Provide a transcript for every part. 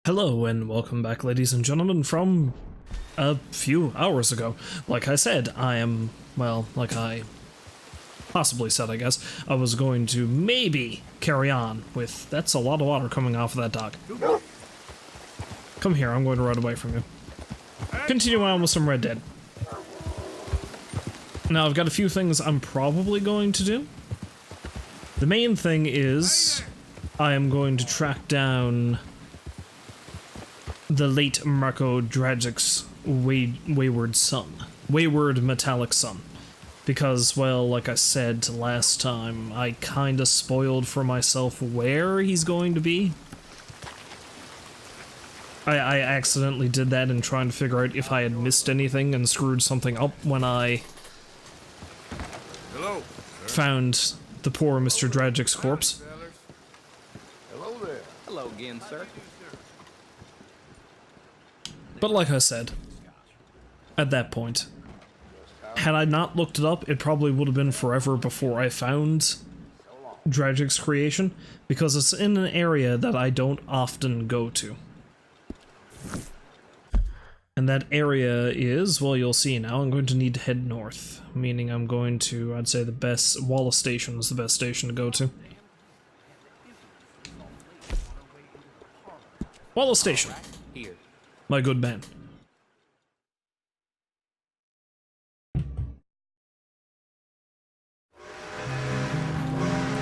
Hello and welcome back, ladies and gentlemen, from a few hours ago. Like I said, like I possibly said, I guess, I was going to maybe carry on with... That's a lot of water coming off of that dock. Come here, I'm going to run away from you. Continue on with some Red Dead. Now, I've got a few things I'm probably going to do. The main thing is, I am going to track down the late Marko Dragic's wayward son. Wayward metallic son. Because, well, like I said last time, I kinda spoiled for myself where he's going to be. I accidentally did that in trying to figure out if I had missed anything and screwed something up when I found the poor Mr. Dragic's corpse. Hello there. Hello again, sir. But like I said, at that point, had I not looked it up, it probably would have been forever before I found Dragic's creation, because it's in an area that I don't often go to. And that area is, well, you'll see now, I'm going to need to head north, meaning I'm going to, I'd say the best, Wallace Station is the best station to go to. Wallace Station. My good man.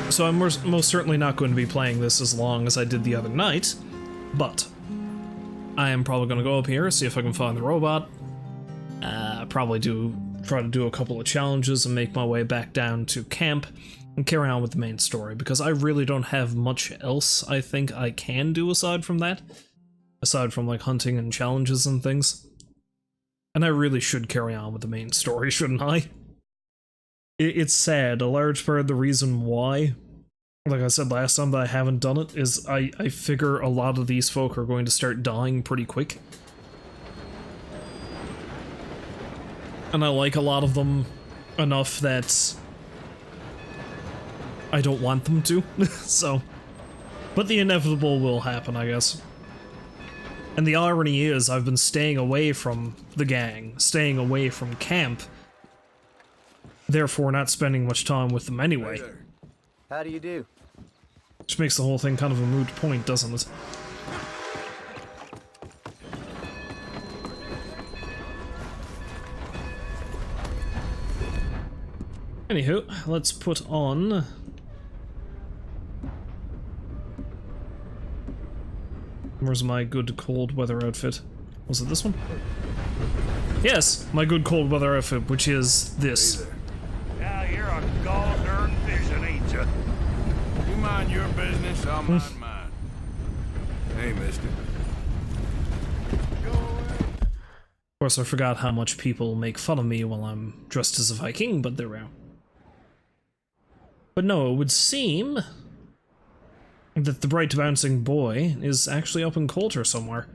So I'm most certainly not going to be playing this as long as I did the other night, but I am probably going to go up here, see if I can find the robot, probably try to do a couple of challenges and make my way back down to camp and carry on with the main story, because I really don't have much else I think I can do aside from that. Aside from, like, hunting and challenges and things. And I really should carry on with the main story, shouldn't I? It's sad. A large part of the reason why, like I said last time, that I haven't done it is I figure a lot of these folk are going to start dying pretty quick. And I like a lot of them enough that I don't want them to, so... But the inevitable will happen, I guess. And the irony is, I've been staying away from the gang, staying away from camp, therefore not spending much time with them anyway. How do you do? Which makes the whole thing kind of a moot point, doesn't it? Anywho, let's put on... Where's my good cold weather outfit? Was it this one? Yes, my good cold weather outfit, which is this. Now you're a gall-darn vision, ain't you? You mind your business, I'll mind mine. Hey, mister. Of course, I forgot how much people make fun of me while I'm dressed as a Viking, but there we are. But no, it would seem that the bright bouncing boy is actually up in Coulter somewhere.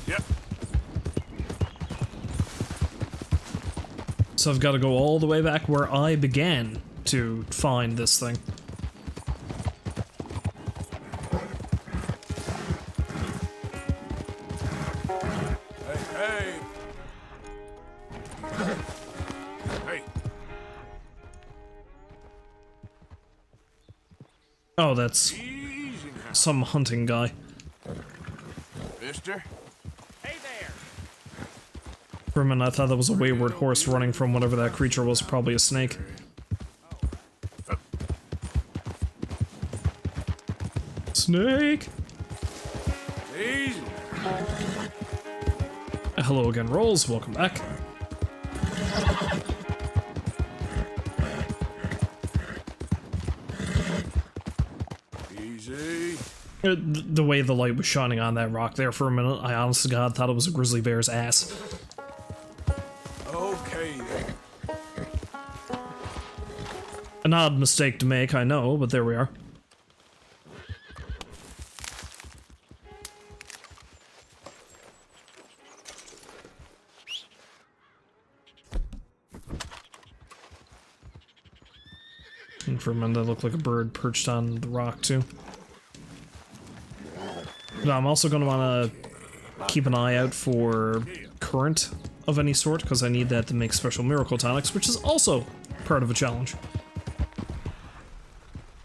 Yep. So I've got to go all the way back where I began to find this thing. Hey. Hey. Oh, that's Easy now, some hunting guy. mister. Hey there. For a minute I thought that was a wayward horse running from whatever that creature was, probably a snake. Snake! Easy. Hello again, Rolls, welcome back. Easy. The way the light was shining on that rock there for a minute, I honest to God thought it was a grizzly bear's ass. Okay then. An odd mistake to make, I know, but there we are. For a minute, that looked like a bird perched on the rock, too. But I'm also going to want to keep an eye out for current of any sort, because I need that to make special miracle tonics, which is also part of a challenge.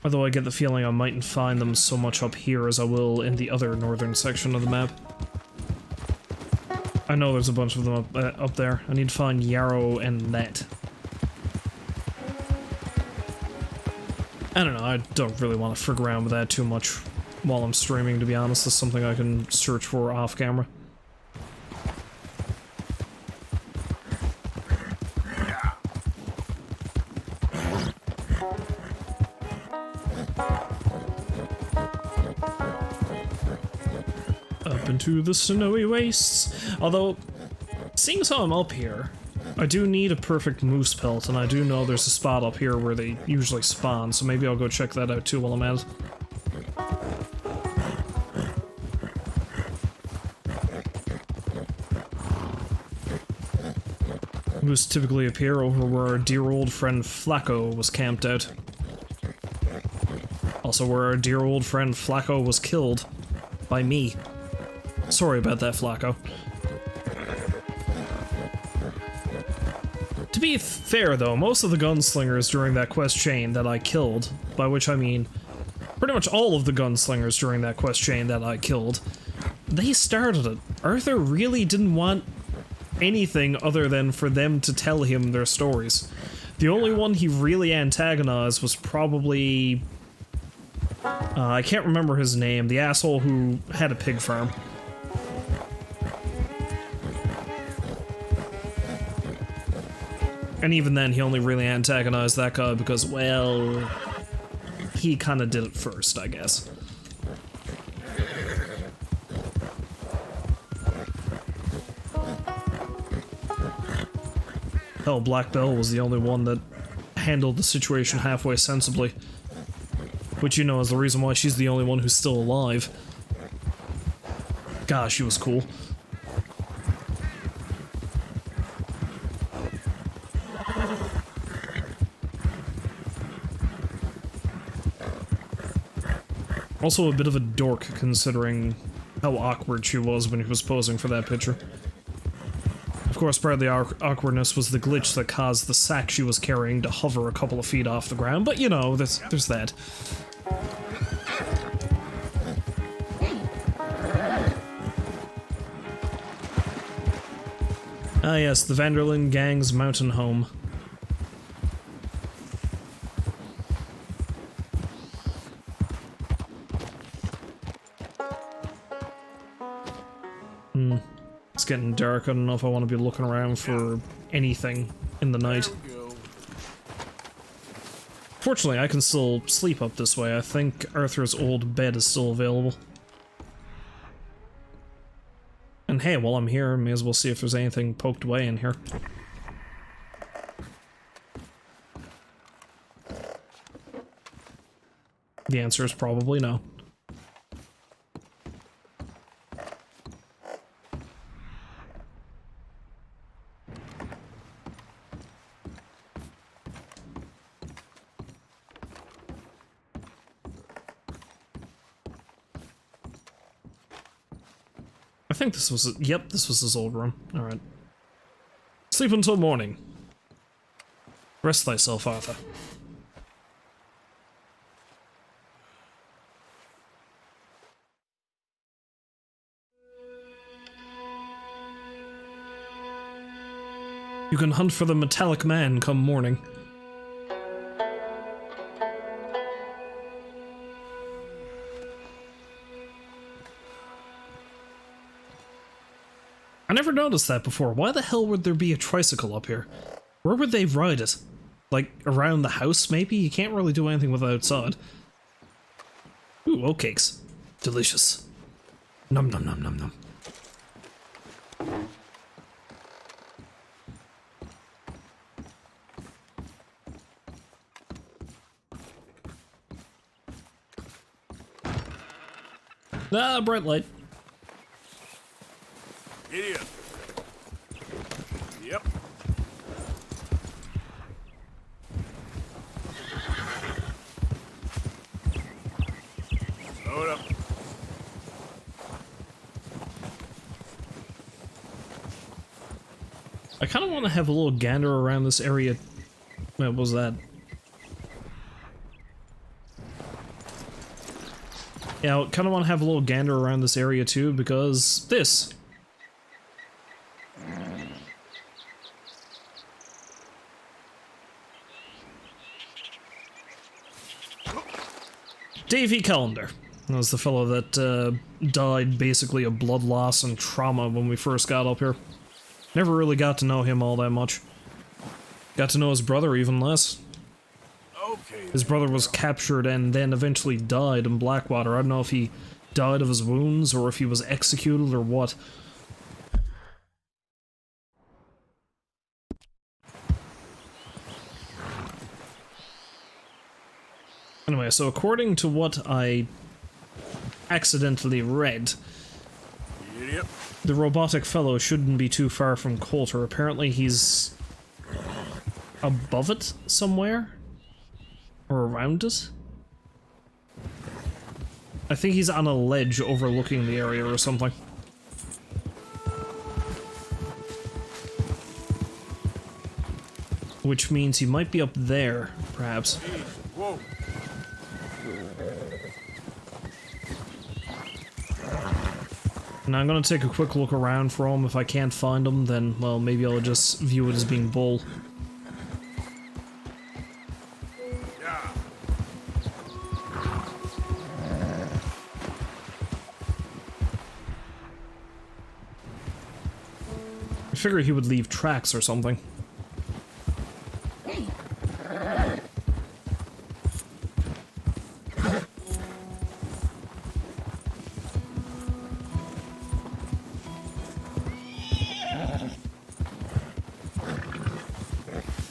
Although I get the feeling I mightn't find them so much up here as I will in the other northern section of the map. I know there's a bunch of them up there. I need to find Yarrow and Net. I don't know, I don't really want to frig around with that too much while I'm streaming, to be honest. It's something I can search for off camera. Up into the snowy wastes. Although, seeing as how I'm up here, I do need a perfect moose pelt, and I do know there's a spot up here where they usually spawn, so maybe I'll go check that out too while I'm at it. Moose typically appear over where our dear old friend Flacco was camped out. Also where our dear old friend Flacco was killed by me. Sorry about that, Flacco. To be fair though, most of the gunslingers during that quest chain that I killed, by which I mean pretty much all of the gunslingers during that quest chain that I killed, they started it. Arthur really didn't want anything other than for them to tell him their stories. The only one he really antagonized was probably... I can't remember his name, the asshole who had a pig farm. And even then, he only really antagonized that guy because, well, he kind of did it first, I guess. Hell, Black Belle was the only one that handled the situation halfway sensibly. Which, you know, is the reason why she's the only one who's still alive. Gosh, she was cool. Also a bit of a dork, considering how awkward she was when he was posing for that picture. Of course, part of the awkwardness was the glitch that caused the sack she was carrying to hover a couple of feet off the ground, but you know, there's that. Ah yes, the Vanderlyn gang's mountain home. It's getting dark. I don't know if I want to be looking around for anything in the night. Fortunately, I can still sleep up this way. I think Arthur's old bed is still available. And hey, while I'm here, may as well see if there's anything poked away in here. The answer is probably no. I think this was, yep, this was his old room. Alright. Sleep until morning. Rest thyself, Arthur. You can hunt for the metallic man come morning. I never noticed that before. Why the hell would there be a tricycle up here? Where would they ride it? Like, around the house, maybe? You can't really do anything with it outside. Ooh, oatcakes. Delicious. Num num num num num. Ah, bright light. Idiot. Yep. Hold up. I kind of want to have a little gander around this area. What was that? Yeah, I kind of want to have a little gander around this area too, because this. Davy Callender. That was the fellow that died basically of blood loss and trauma when we first got up here. Never really got to know him all that much. Got to know his brother even less. Okay. His brother was captured and then eventually died in Blackwater. I don't know if he died of his wounds or if he was executed or what. Anyway, so according to what I accidentally read, Yep. the robotic fellow shouldn't be too far from Coulter. Apparently he's above it somewhere? Or around it? I think he's on a ledge overlooking the area or something. Which means he might be up there, perhaps. Whoa. Now I'm gonna take a quick look around for him. If I can't find him, then, well, maybe I'll just view it as being bull. Yeah. I figure he would leave tracks or something.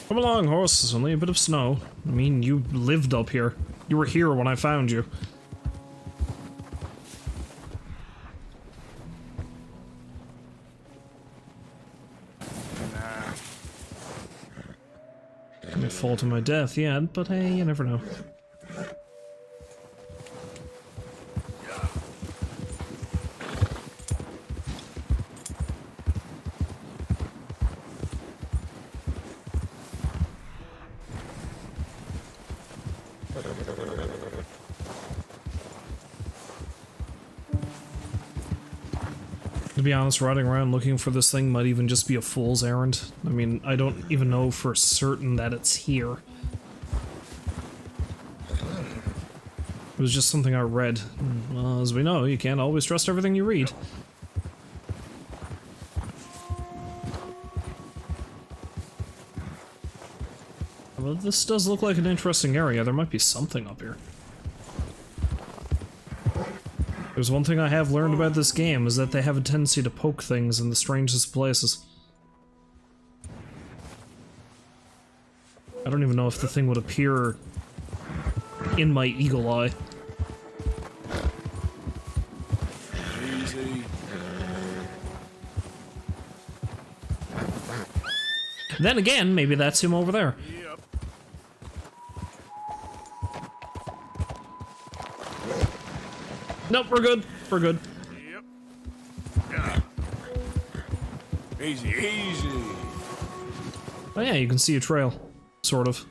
Come along, horse. It's only a bit of snow. I mean, you lived up here. You were here when I found you. I may fall to my death yet, but hey, you never know. To be honest, riding around looking for this thing might even just be a fool's errand. I mean, I don't even know for certain that it's here. It was just something I read. Well, as we know, you can't always trust everything you read. Well, this does look like an interesting area. There might be something up here. There's one thing I have learned about this game, is that they have a tendency to poke things in the strangest places. I don't even know if the thing would appear in my eagle eye. Easy. Then again, maybe that's him over there. Yep. Nope, we're good. We're good. Yep. Yeah. Easy, easy. Oh yeah, you can see a trail. Sort of.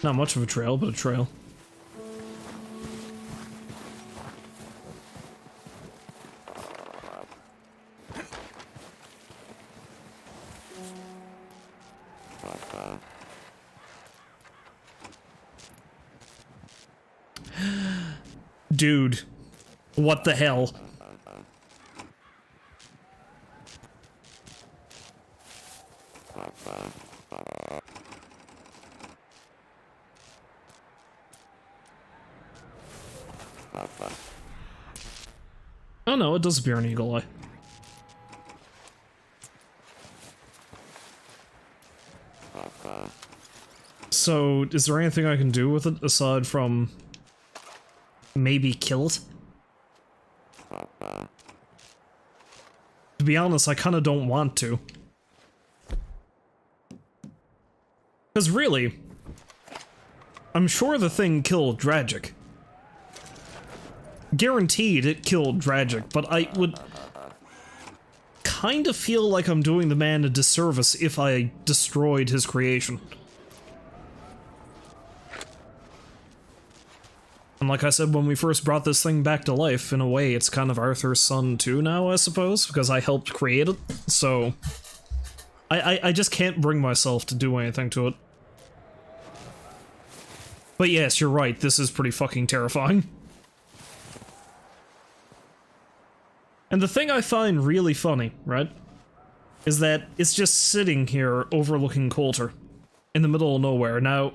Not much of a trail, but a trail. Dude, what the hell? Oh no, it does appear in Eagle Eye. So, is there anything I can do with it aside from maybe kill it? To be honest, I kinda don't want to. Because really, I'm sure the thing killed Dragic. guaranteed it killed Dragic, but I would kind of feel like I'm doing the man a disservice if I destroyed his creation. And like I said when we first brought this thing back to life, in a way it's kind of Arthur's son too now, I suppose, because I helped create it, so I just can't bring myself to do anything to it. But yes, you're right, this is pretty fucking terrifying. And the thing I find really funny, right, is that it's just sitting here overlooking Coulter, in the middle of nowhere. Now,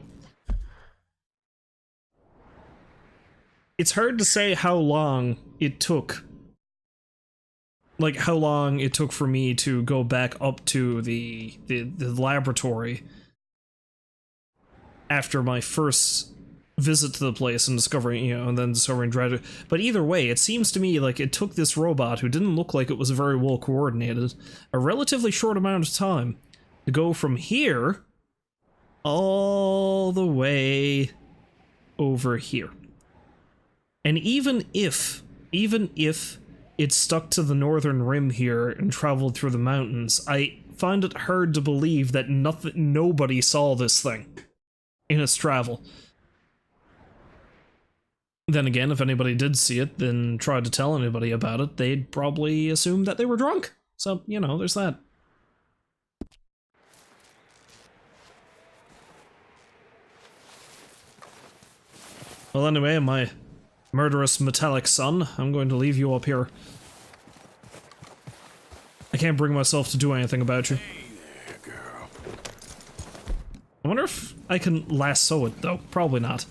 it's hard to say how long it took. Like, how long it took for me to go back up to the laboratory after my first visit to the place and discovering, you know, and then discovering Dragic. But either way, it seems to me like it took this robot, who didn't look like it was very well coordinated, a relatively short amount of time to go from here all the way over here. And even if it stuck to the northern rim here and traveled through the mountains, I find it hard to believe that nobody saw this thing in its travel. Then again, if anybody did see it, then tried to tell anybody about it, they'd probably assume that they were drunk. So, you know, there's that. Well, anyway, my murderous metallic son, I'm going to leave you up here. I can't bring myself to do anything about you. Hey there, girl. I wonder if I can lasso it, though. Probably not.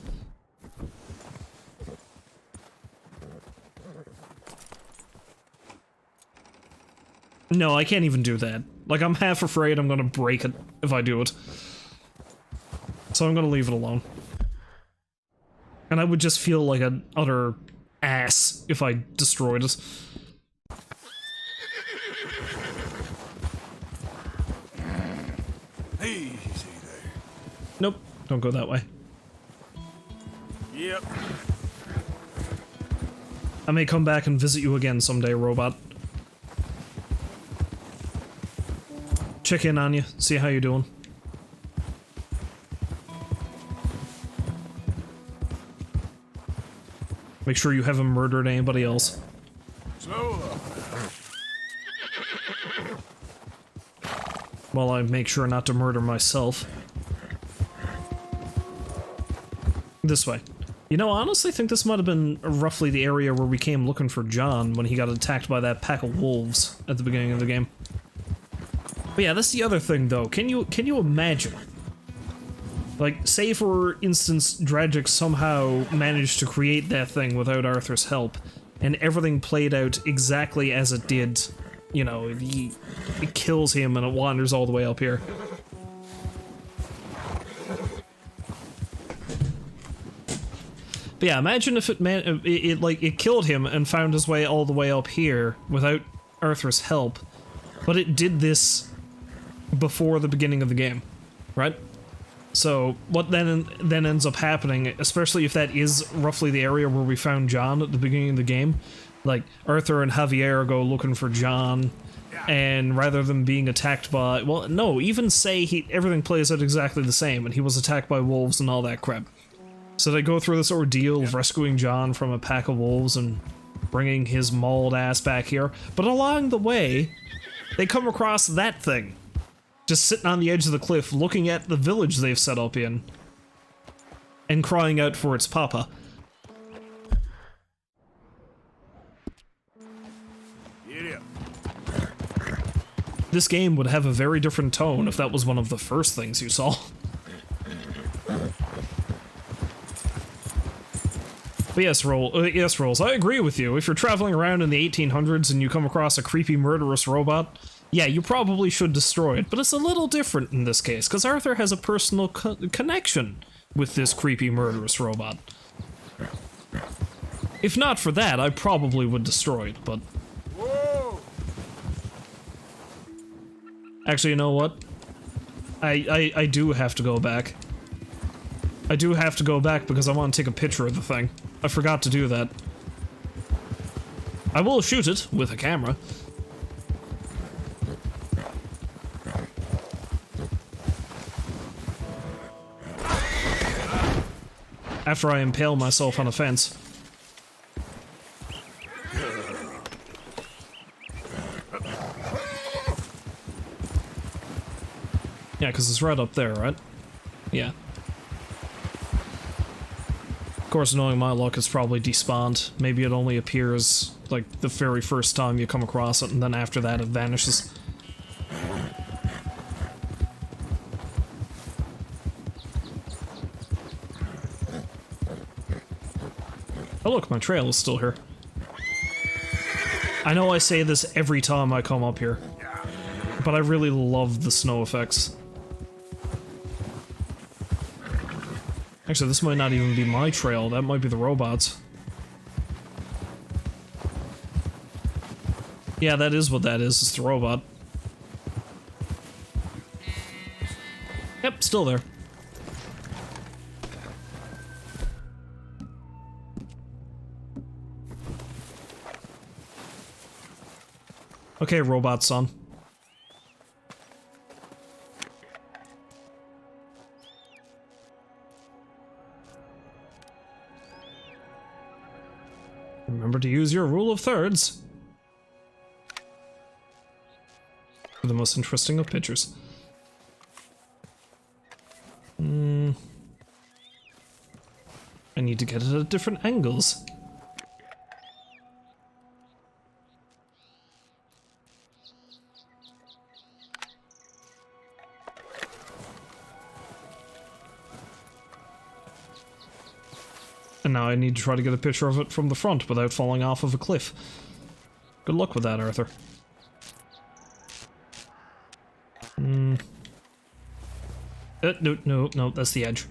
No, I can't even do that. Like, I'm half afraid I'm gonna break it if I do it. So I'm gonna leave it alone. And I would just feel like an utter ass if I destroyed it. Easy there. Nope, don't go that way. Yep. I may come back and visit you again someday, robot. Check in on you, see how you're doing. Make sure you haven't murdered anybody else. So, While I make sure not to murder myself. This way. You know, I honestly think this might have been roughly the area where we came looking for John when he got attacked by that pack of wolves at the beginning of the game. But yeah, that's the other thing though. Can you imagine? Like, say for instance, Dragic somehow managed to create that thing without Arthur's help, and everything played out exactly as it did. You know, it kills him and it wanders all the way up here. But yeah, imagine if it killed him and found his way all the way up here without Arthur's help, but it did this before the beginning of the game, right? So what then ends up happening, especially if that is roughly the area where we found John at the beginning of the game, like Arthur and Javier go looking for John, and rather than being attacked by, well, no, even say everything plays out exactly the same, and he was attacked by wolves and all that crap. So they go through this ordeal of rescuing John from a pack of wolves and bringing his mauled ass back here, but along the way, they come across that thing. Just sitting on the edge of the cliff, looking at the village they've set up in, and crying out for its papa. yeah. This game would have a very different tone if that was one of the first things you saw. But yes, Rolls, I agree with you. If you're traveling around in the 1800s and you come across a creepy murderous robot, yeah, you probably should destroy it, but it's a little different in this case, because Arthur has a personal connection with this creepy murderous robot. If not for that, I probably would destroy it, but... Whoa! Actually, you know what? I do have to go back. I do have to go back because I want to take a picture of the thing. I forgot to do that. I will shoot it with a camera. After I impale myself on a fence. Yeah, because it's right up there, right? Yeah. Of course, knowing my luck, it's probably despawned. Maybe it only appears, like, the very first time you come across it, and then after that it vanishes. Oh look, my trail is still here. I know I say this every time I come up here, but I really love the snow effects. Actually, this might not even be my trail, that might be the robots. Yeah, that is what that is, it's the robot. Yep, still there. Okay, robot son. Remember to use your rule of thirds. For the most interesting of pictures. I need to get it at different angles. And now I need to try to get a picture of it from the front without falling off of a cliff. Good luck with that, Arthur. No, that's the edge.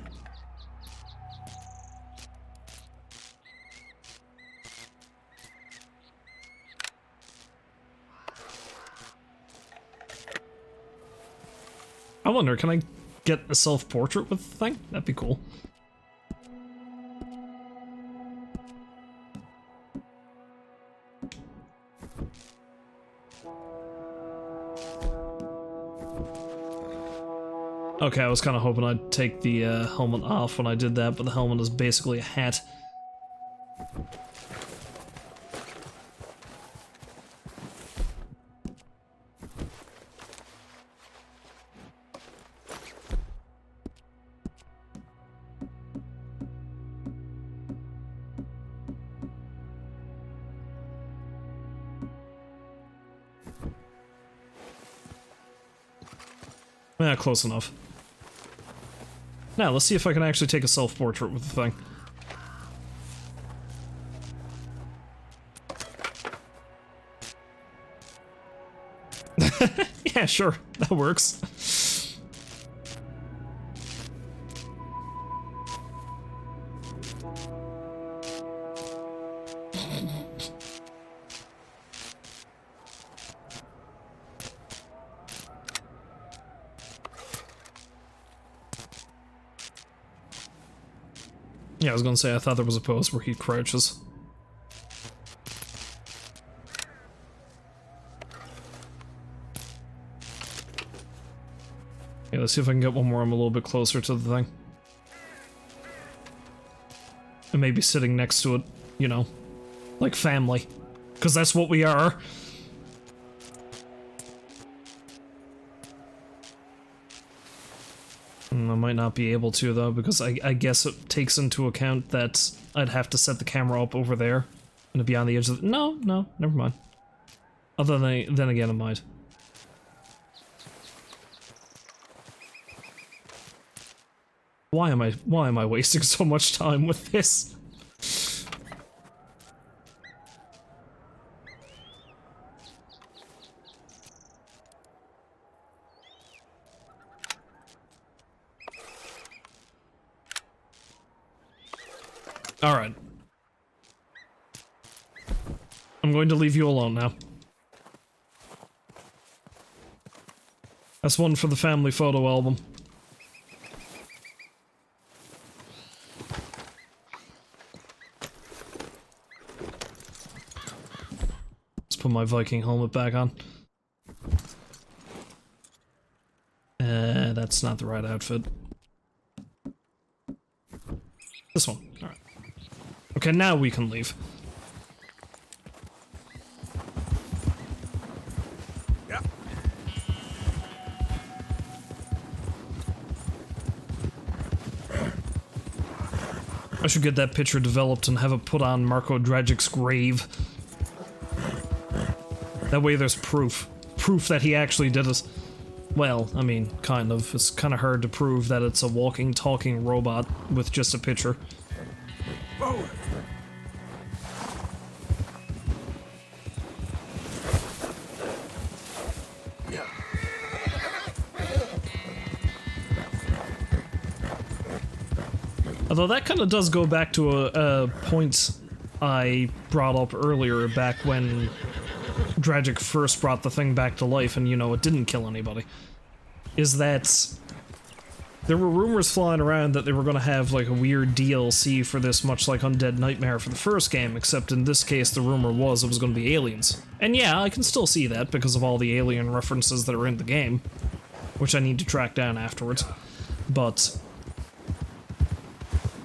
I wonder, can I get a self-portrait with the thing? That'd be cool. Okay, I was kind of hoping I'd take the helmet off when I did that, but the helmet is basically a hat. Yeah, close enough. Now, let's see if I can actually take a self-portrait with the thing. Yeah, sure, that works. Yeah, I was gonna say, I thought there was a pose where he crouches. Yeah, let's see if I can get one more arm a little bit closer to the thing. And maybe sitting next to it, you know, like family. Because that's what we are. I might not be able to, though, because I guess it takes into account that I'd have to set the camera up over there and it'd be on the edge of the— No, never mind. Other than, then again, I might. Why am I wasting so much time with this? Alright. I'm going to leave you alone now. That's one for the family photo album. put my Viking helmet back on. That's not the right outfit. This one. Alright. Okay, now we can leave. Yeah. I should get that picture developed and have it put on Marko Dragic's grave. That way there's proof. Proof that he actually did it. Well, I mean, kind of. It's kind of hard to prove that it's a walking, talking robot with just a picture. Whoa. Although that kind of does go back to a point I brought up earlier, back when Dragic first brought the thing back to life and, you know, it didn't kill anybody. Is that there were rumors flying around that they were going to have, like, a weird DLC for this, much like Undead Nightmare for the first game, except in this case the rumor was it was going to be aliens. And yeah, I can still see that because of all the alien references that are in the game, which I need to track down afterwards. But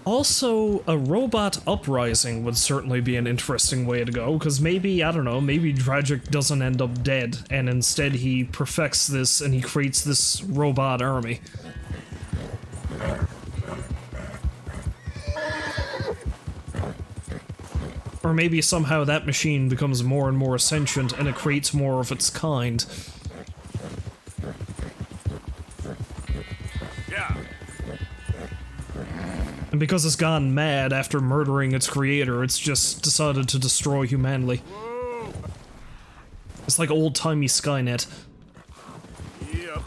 also, a robot uprising would certainly be an interesting way to go, because maybe, I don't know, maybe Dragic doesn't end up dead, and instead he perfects this and he creates this robot army. Or maybe somehow that machine becomes more and more sentient and it creates more of its kind. And because it's gone mad after murdering its creator, it's just decided to destroy humanity. It's like old-timey Skynet. Yep.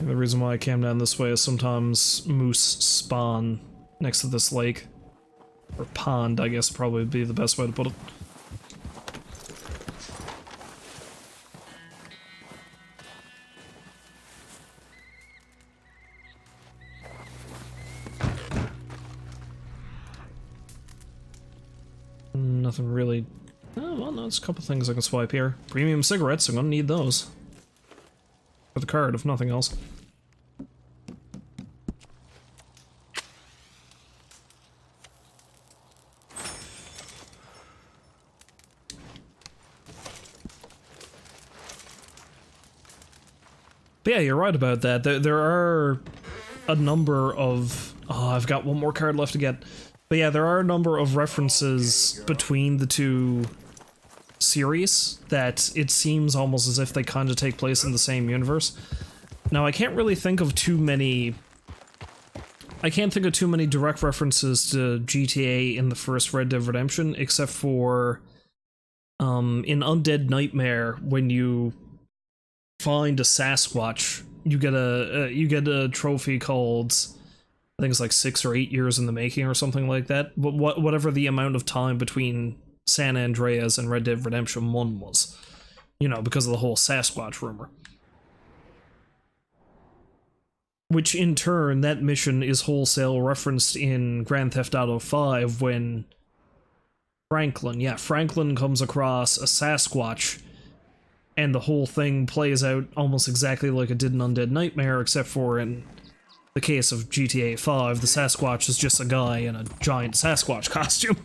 The reason why I came down this way is sometimes moose spawn next to this lake. Or pond, I guess probably would be the best way to put it. Nothing really... Oh, well, no, there's a couple things I can swipe here. Premium cigarettes, I'm gonna need those. For the card, if nothing else. But yeah, you're right about that. There are a number of... Oh, I've got one more card left to get. But yeah, there are a number of references between the two series that it seems almost as if they kind of take place in the same universe. Now, I can't really think of too many... I can't think of too many direct references to GTA in the first Red Dead Redemption, except for in Undead Nightmare, when you find a Sasquatch, you get a trophy called, I think it's like 6 or 8 years in the making or something like that. Whatever the amount of time between San Andreas and Red Dead Redemption 1 was. You know, because of the whole Sasquatch rumor. Which in turn, that mission is wholesale referenced in Grand Theft Auto 5 when Franklin comes across a Sasquatch, and the whole thing plays out almost exactly like it did in Undead Nightmare, except for in the case of GTA 5, the Sasquatch is just a guy in a giant Sasquatch costume.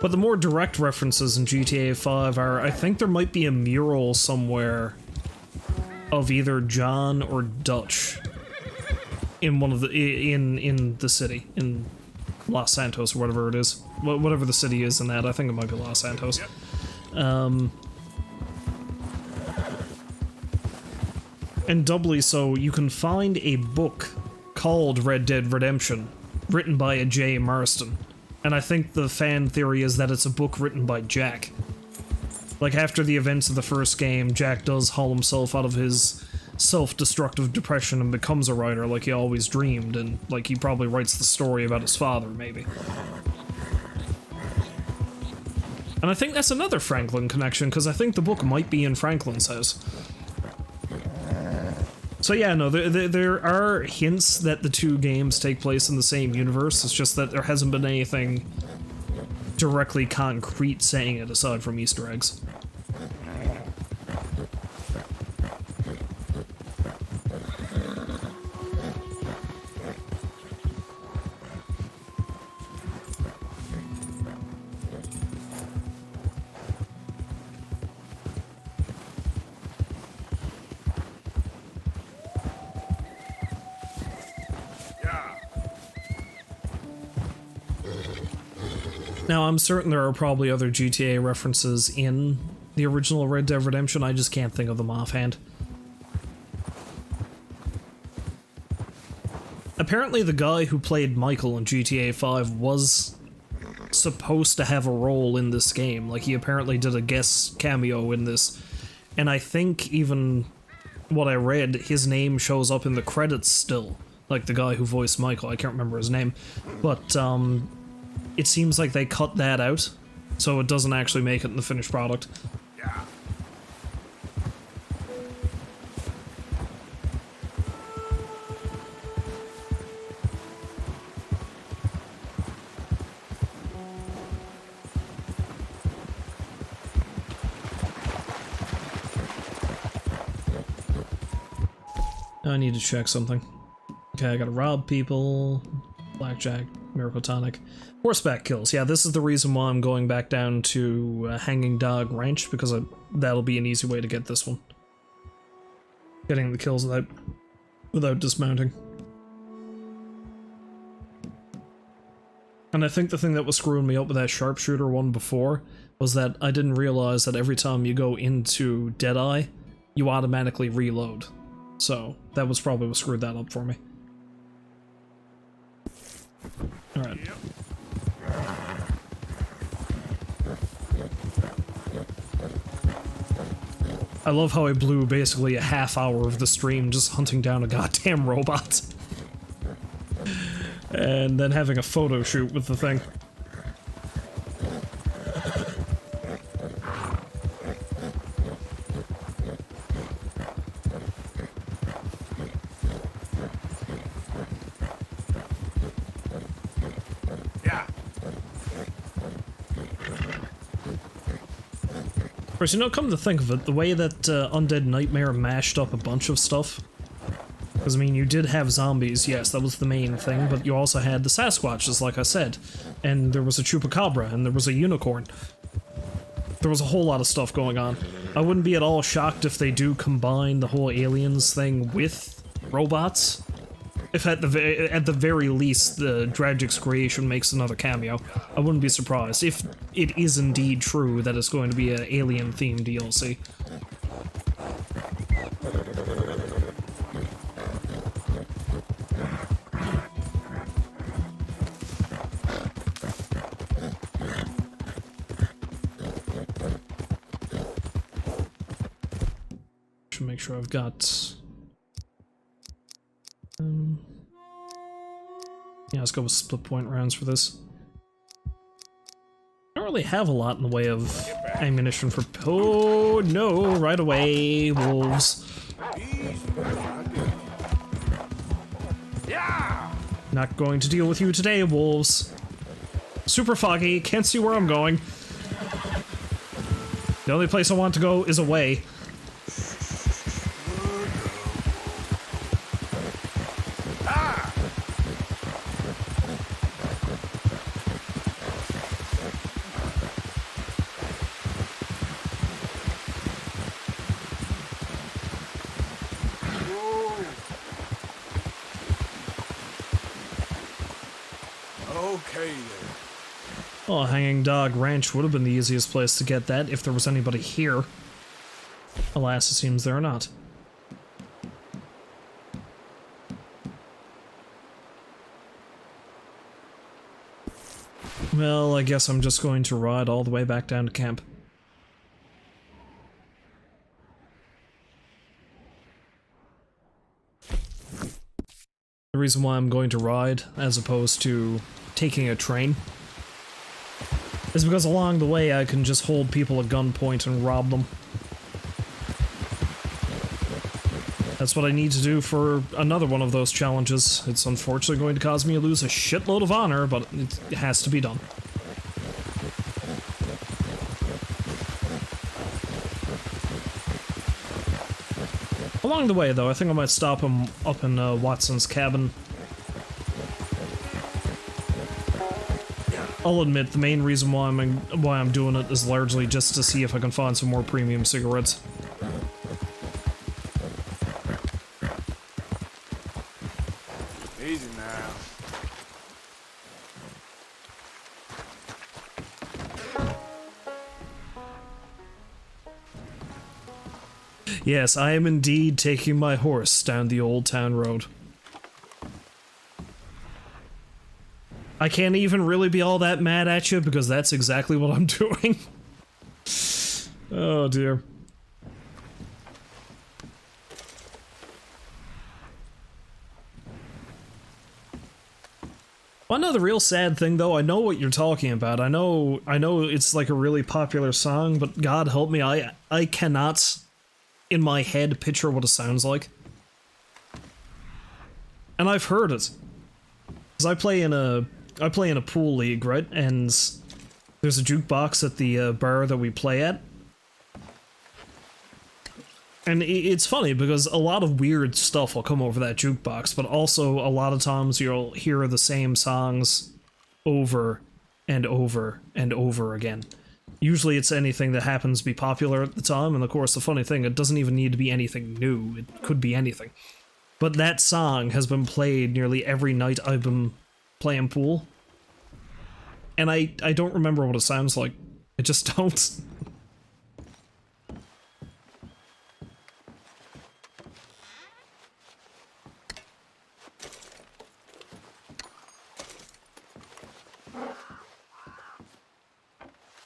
But the more direct references in GTA 5 are, I think there might be a mural somewhere of either John or Dutch in one of the in the city, in Los Santos or whatever it is, whatever the city is in that. I think it might be Los Santos. And doubly so, you can find a book called Red Dead Redemption, written by a J. Marston. And I think the fan theory is that it's a book written by Jack. Like, after the events of the first game, Jack does haul himself out of his self-destructive depression and becomes a writer like he always dreamed, and, like, he probably writes the story about his father, maybe. And I think that's another Franklin connection, because I think the book might be in Franklin's house. So yeah, no, there are hints that the two games take place in the same universe, it's just that there hasn't been anything directly concrete saying it aside from Easter eggs. Now, I'm certain there are probably other GTA references in the original Red Dead Redemption, I just can't think of them offhand. Apparently the guy who played Michael in GTA 5 was supposed to have a role in this game, like he apparently did a guest cameo in this, and I think even what I read, his name shows up in the credits still, like the guy who voiced Michael, I can't remember his name, but it seems like they cut that out, so it doesn't actually make it in the finished product. Yeah. I need to check something. Okay, I gotta rob people, blackjack, miracle tonic. Horseback kills. Yeah, this is the reason why I'm going back down to Hanging Dog Ranch, because that'll be an easy way to get this one. Getting the kills without dismounting. And I think the thing that was screwing me up with that sharpshooter one before was that I didn't realize that every time you go into Deadeye, you automatically reload. So that was probably what screwed that up for me. Alright. Yep. I love how I blew basically a half hour of the stream just hunting down a goddamn robot. And then having a photo shoot with the thing. Of course, you know, come to think of it, the way that Undead Nightmare mashed up a bunch of stuff, because, I mean, you did have zombies, yes, that was the main thing, but you also had the Sasquatches, like I said, and there was a Chupacabra, and there was a unicorn. There was a whole lot of stuff going on. I wouldn't be at all shocked if they do combine the whole aliens thing with robots. If at the very least, the Dragic's creation makes another cameo. I wouldn't be surprised if it is indeed true that it's going to be an alien-themed DLC. Should make sure I've got... yeah, let's go with split point rounds for this. I don't really have a lot in the way of ammunition for... oh, no, right away, wolves. Not going to deal with you today, wolves. Super foggy, can't see where I'm going. The only place I want to go is away. Oh, Hanging Dog Ranch would have been the easiest place to get that if there was anybody here. Alas, it seems there are not. Well, I guess I'm just going to ride all the way back down to camp. The reason why I'm going to ride as opposed to taking a train is because along the way I can just hold people at gunpoint and rob them. That's what I need to do for another one of those challenges. It's unfortunately going to cause me to lose a shitload of honor, but it has to be done. Along the way, though, I think I might stop him up in Watson's cabin. I'll admit, the main reason why I'm doing it is largely just to see if I can find some more premium cigarettes. Easy now. Yes, I am indeed taking my horse down the old town road. I can't even really be all that mad at you because that's exactly what I'm doing. Oh dear. Well, I know the real sad thing though, I know what you're talking about. I know it's like a really popular song, but God help me, I cannot in my head picture what it sounds like. And I've heard it. Cuz I play in a pool league, right? And there's a jukebox at the bar that we play at. And it's funny because a lot of weird stuff will come over that jukebox, but also a lot of times you'll hear the same songs over and over and over again. Usually it's anything that happens to be popular at the time, and of course the funny thing, it doesn't even need to be anything new, it could be anything. But that song has been played nearly every night I've been playing pool. And I don't remember what it sounds like. I just don't.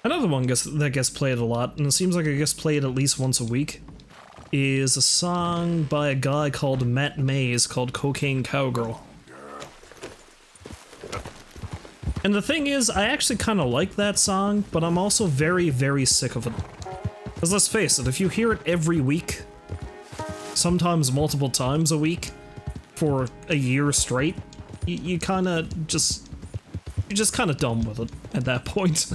Another one that gets played a lot, and it seems like it gets played at least once a week, is a song by a guy called Matt Mays called Cocaine Cowgirl. And the thing is, I actually kind of like that song, but I'm also very, very sick of it. Because let's face it, if you hear it every week, sometimes multiple times a week, for a year straight, you kind of you're just kind of done with it at that point.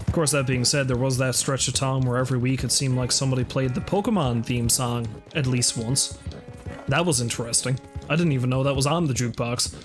Of course, that being said, there was that stretch of time where every week it seemed like somebody played the Pokemon theme song at least once. That was interesting. I didn't even know that was on the jukebox.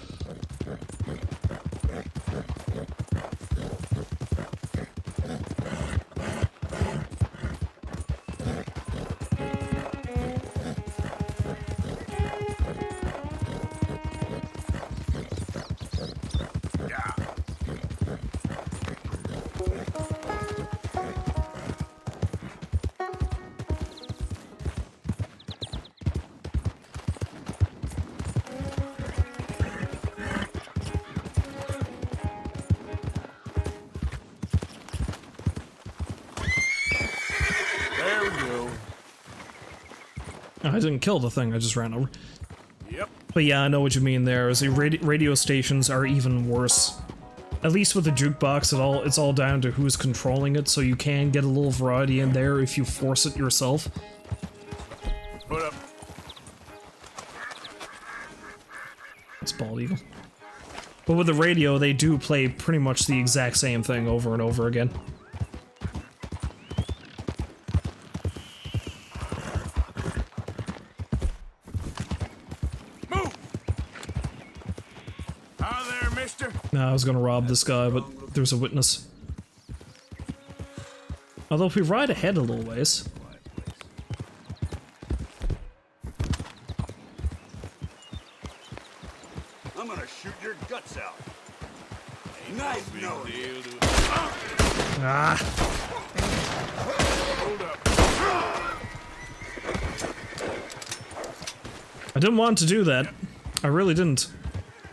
I didn't kill the thing, I just ran over. Yep. But yeah, I know what you mean there. The radio stations are even worse. At least with the jukebox, it's all down to who's controlling it, so you can get a little variety in there if you force it yourself. Put up. It's bald eagle. But with the radio, they do play pretty much the exact same thing over and over again. I was gonna rob this guy, but there's a witness. Although if we ride ahead a little ways... I'm gonna shoot your guts out. Nice no deal. Ah! Hold up. I didn't want to do that. I really didn't.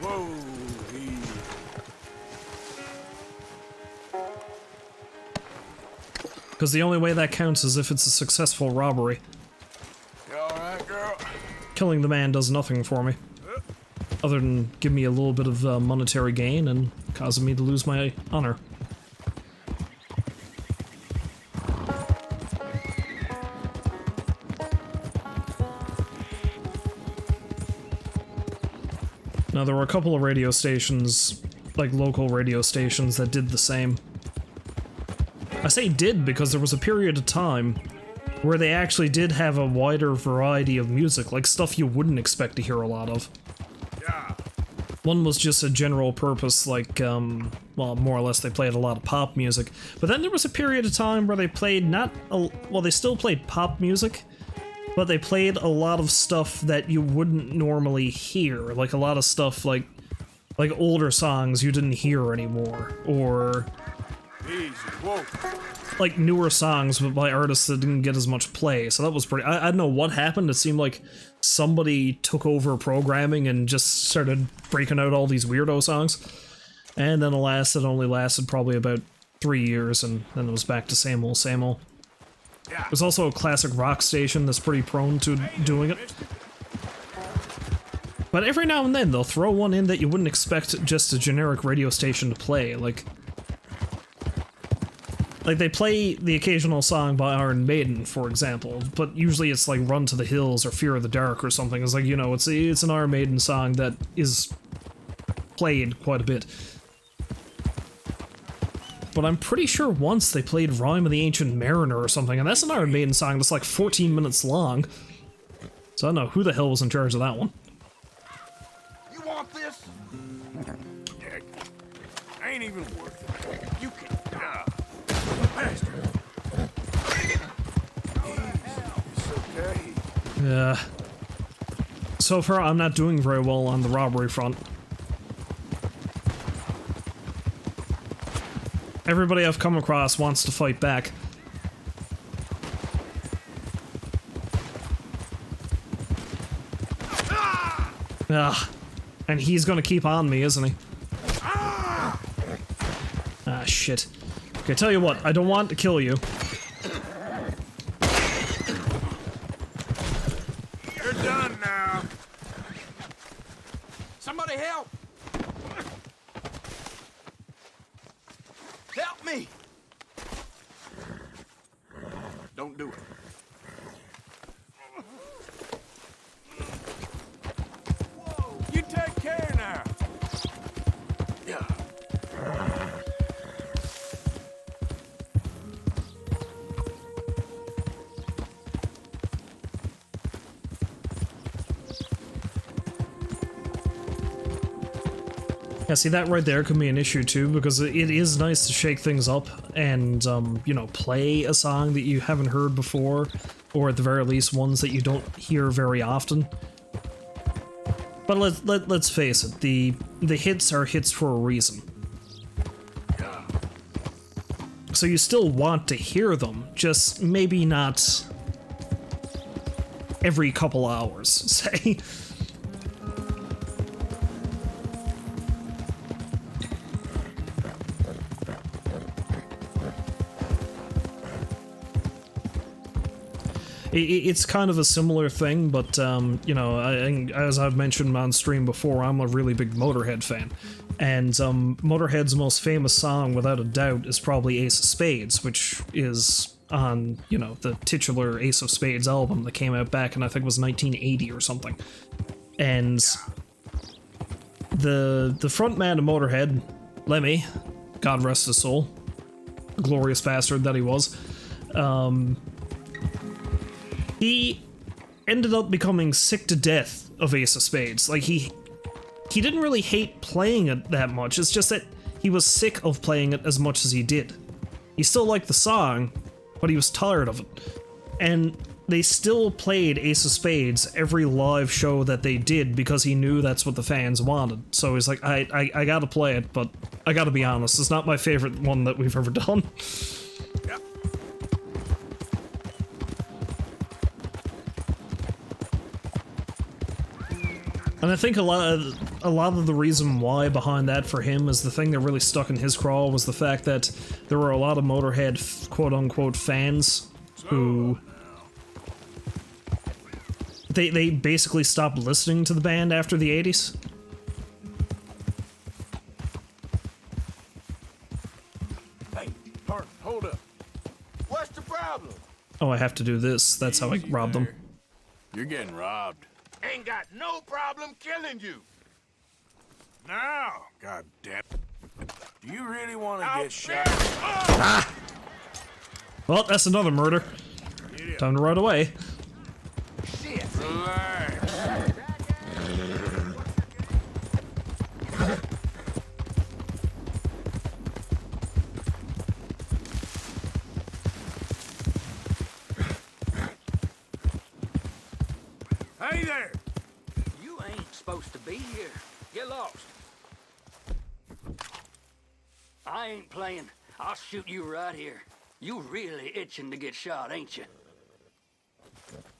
Whoa, easy. Because the only way that counts is if it's a successful robbery. You alright, girl? Killing the man does nothing for me. Other than give me a little bit of monetary gain and causing me to lose my honor. Now, there were a couple of radio stations, like local radio stations, that did the same. I say did because there was a period of time where they actually did have a wider variety of music, like stuff you wouldn't expect to hear a lot of. Yeah. One was just a general purpose, like, well, more or less they played a lot of pop music. But then there was a period of time where they played well, they still played pop music, but they played a lot of stuff that you wouldn't normally hear, like a lot of stuff like older songs you didn't hear anymore, or Easy. Whoa. like newer songs but by artists that didn't get as much play. So that was pretty. I don't know what happened. It seemed like somebody took over programming and just started breaking out all these weirdo songs. And then alas, it only lasted probably about 3 years, and then it was back to same old, same old. Yeah. There's also a classic rock station that's pretty prone to doing it. But every now and then they'll throw one in that you wouldn't expect just a generic radio station to play, like they play the occasional song by Iron Maiden, for example, but usually it's like Run to the Hills or Fear of the Dark or something. It's like, you know, it's an Iron Maiden song that is played quite a bit. But I'm pretty sure once they played Rhyme of the Ancient Mariner or something, and that's an Iron Maiden song that's like 14 minutes long. So I don't know who the hell was in charge of that one. You want this? Heck, ain't even worth it. You can die. Bastard. It's okay. Yeah. So far, I'm not doing very well on the robbery front. Everybody I've come across wants to fight back. Ah, and he's gonna keep on me, isn't he? Ah, shit. Okay, tell you what, I don't want to kill you. You're done now. Somebody help! Help me! Don't do it. You take care now. Yeah. Yeah, see, that right there could be an issue too, because it is nice to shake things up and, you know, play a song that you haven't heard before, or at the very least ones that you don't hear very often. But let's face it, the hits are hits for a reason. So you still want to hear them, just maybe not every couple hours, say. It's kind of a similar thing, but, you know, as I've mentioned on stream before, I'm a really big Motorhead fan. And Motorhead's most famous song, without a doubt, is probably Ace of Spades, which is on, you know, the titular Ace of Spades album that came out back in, I think it was 1980 or something. And the frontman of Motorhead, Lemmy, God rest his soul, glorious bastard that he was, he ended up becoming sick to death of Ace of Spades. Like, he didn't really hate playing it that much, it's just that he was sick of playing it as much as he did. He still liked the song, but he was tired of it. And they still played Ace of Spades every live show that they did because he knew that's what the fans wanted. So he's like, I gotta play it, but I gotta be honest, it's not my favorite one that we've ever done. Yep. And I think a lot of the reason why behind that for him is the thing that really stuck in his craw was the fact that there were a lot of Motorhead quote-unquote fans who they basically stopped listening to the band after the 80s. Hey, partner, hold up. What's the problem? Oh, I have to do this. That's how I Easy robbed them. there. You're getting robbed. Ain't got no problem killing you. Now, god damn it. Do you really want to get shot? Ah! Well, that's another murder. Time to run away. Relax. Hey there! You ain't supposed to be here. Get lost. I ain't playing. I'll shoot you right here. You really itching to get shot, ain't you?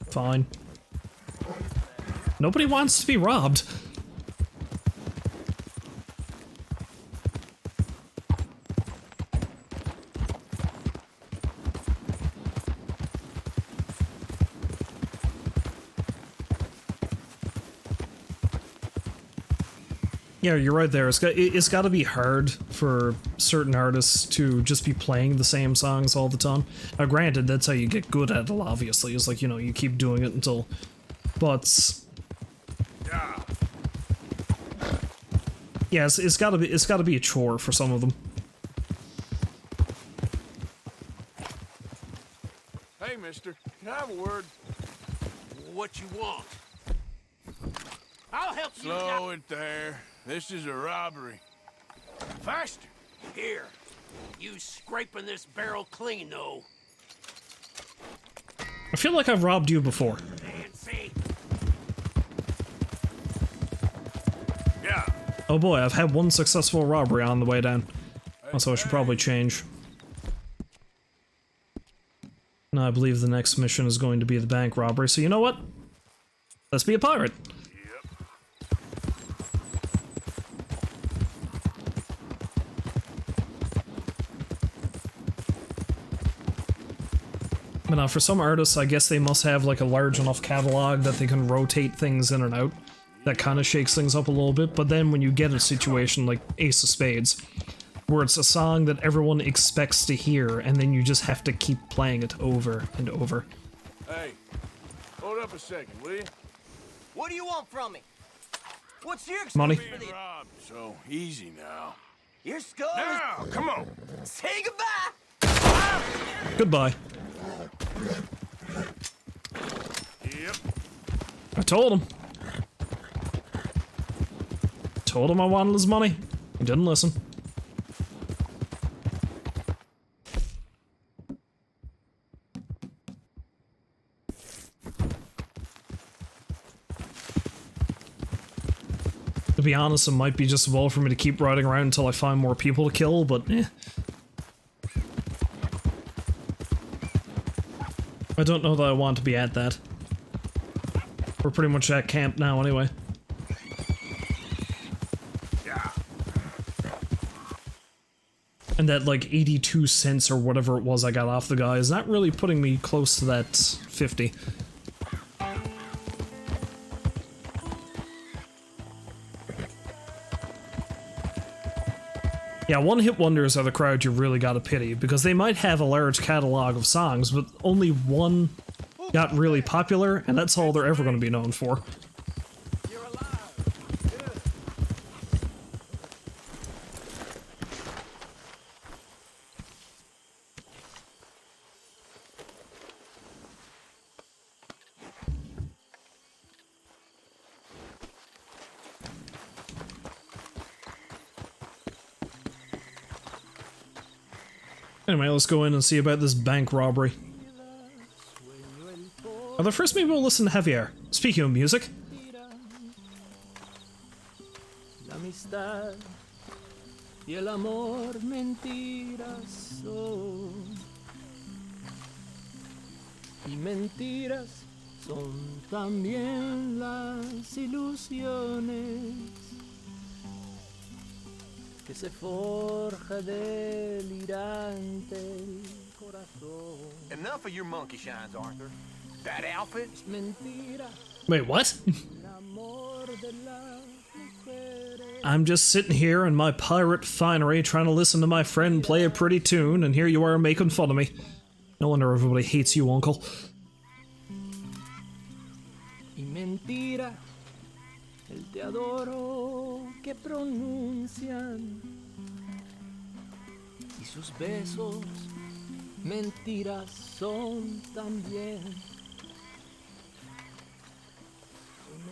Fine. Nobody wants to be robbed. Yeah, you're right there. It's got to be hard for certain artists to just be playing the same songs all the time. Now, granted, that's how you get good at it, obviously. It's like, you know, you keep doing it until... But... Yeah, it's got to be a chore for some of them. Hey, mister, can I have a word? What you want? I'll help you. Slow it there. This is a robbery. Faster. Here. You scraping this barrel clean, though. I feel like I've robbed you before. Fancy. Yeah. Oh boy, I've had one successful robbery on the way down. Also, I should probably change. No, I believe the next mission is going to be the bank robbery, so you know what? Let's be a pirate. But now, for some artists, I guess they must have like a large enough catalog that they can rotate things in and out. That kind of shakes things up a little bit, but then when you get a situation like Ace of Spades, where it's a song that everyone expects to hear, and then you just have to keep playing it over and over. Hey, hold up a second, will you? What do you want from me? What's your Money. excuse for Being the... robbed, so easy now. Your skull is... Now, come on. Say goodbye! Goodbye. Yep. I told him. Told him I wanted his money. He didn't listen. To be honest, it might be just as well for me to keep riding around until I find more people to kill, but eh. I don't know that I want to be at that. We're pretty much at camp now anyway. Yeah. And that like 82 cents or whatever it was I got off the guy is not really putting me close to that 50. Yeah, one-hit wonders are the crowd you really gotta pity, because they might have a large catalog of songs, but only one got really popular, and that's all they're ever gonna be known for. You're alive. Good. Anyway, let's go in and see about this bank robbery. Are the first people to listen to Heavy Air? Speaking of music. La amistad y el amor mentiras son. Y mentiras son también las ilusiones que se forja delirante el corazón. Enough of your monkey shines, Arthur. That outfit? Es mentira, Wait, what? el amor de las mujeres. I'm just sitting here in my pirate finery trying to listen to my friend play a pretty tune, and here you are making fun of me. No wonder everybody hates you, Uncle. Y mentira, el te adoro que pronuncian. Y sus besos, mentiras son también.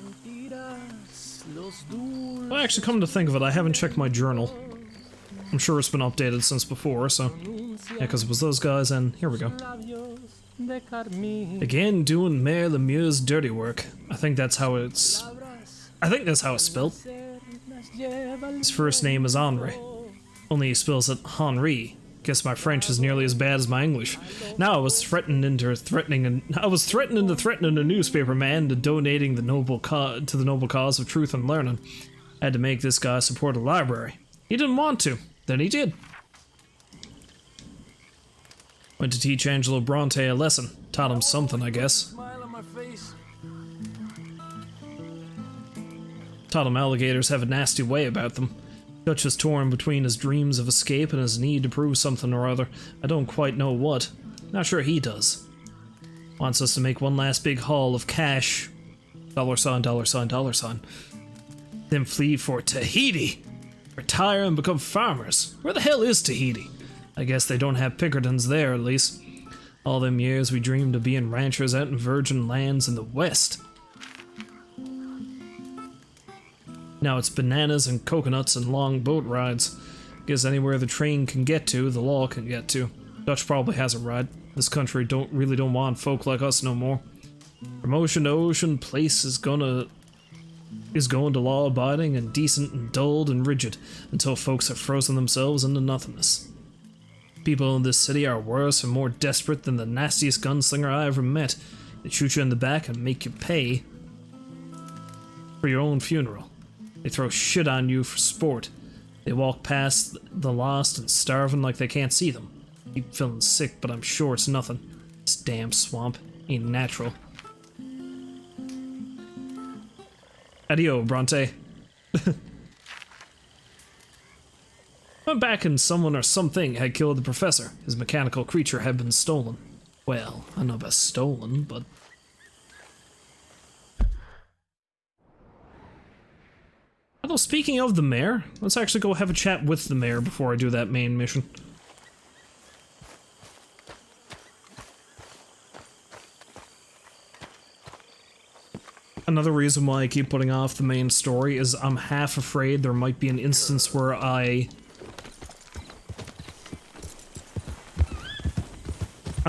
Mentiras, los dulces. Well, actually, come to think of it, I haven't checked my journal. I'm sure it's been updated since before, so... Yeah, because it was those guys, and here we go. Labios de carmín. Again, doing Mayor Lemieux's dirty work. I think that's how it's... I think that's how it's spelled. His first name is Henri. Only he spells it Henri. Guess my French is nearly as bad as my English. Now I was threatened into threatening a newspaper man to donating the noble to the noble cause of truth and learning. I had to make this guy support a library. He didn't want to. Then he did. Went to teach Angelo Bronte a lesson. Taught him something, I guess. Smile on my face. Taught him alligators have a nasty way about them. Dutch is torn between his dreams of escape and his need to prove something or other. I don't quite know what. Not sure he does. Wants us to make one last big haul of cash. $, $, then flee for Tahiti. Retire and become farmers. Where the hell is Tahiti? I guess they don't have Pinkertons there, at least. All them years we dreamed of being ranchers out in virgin lands in the West. Now it's bananas and coconuts and long boat rides. Guess anywhere the train can get to, the law can get to. Dutch probably has a ride. This country don't want folk like us no more. From ocean to ocean, place is going to law-abiding and decent and dulled and rigid until folks have frozen themselves into nothingness. People in this city are worse and more desperate than the nastiest gunslinger I ever met. They shoot you in the back and make you pay for your own funeral. They throw shit on you for sport. They walk past the lost and starving like they can't see them. Keep feeling sick, but I'm sure it's nothing. This damn swamp ain't natural. Adio, Bronte. Went back and someone or something had killed the professor. His mechanical creature had been stolen. Well, I don't know about stolen, but... Although, speaking of the mayor, let's actually go have a chat with the mayor before I do that main mission. Another reason why I keep putting off the main story is I'm half afraid there might be an instance where I'm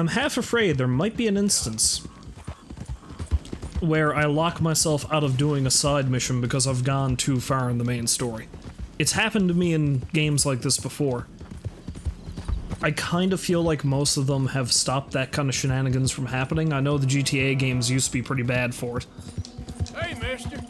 half afraid there might be an instance where I lock myself out of doing a side mission because I've gone too far in the main story. It's happened to me in games like this before. I kind of feel like most of them have stopped that kind of shenanigans from happening. I know the GTA games used to be pretty bad for it. Hey, mister.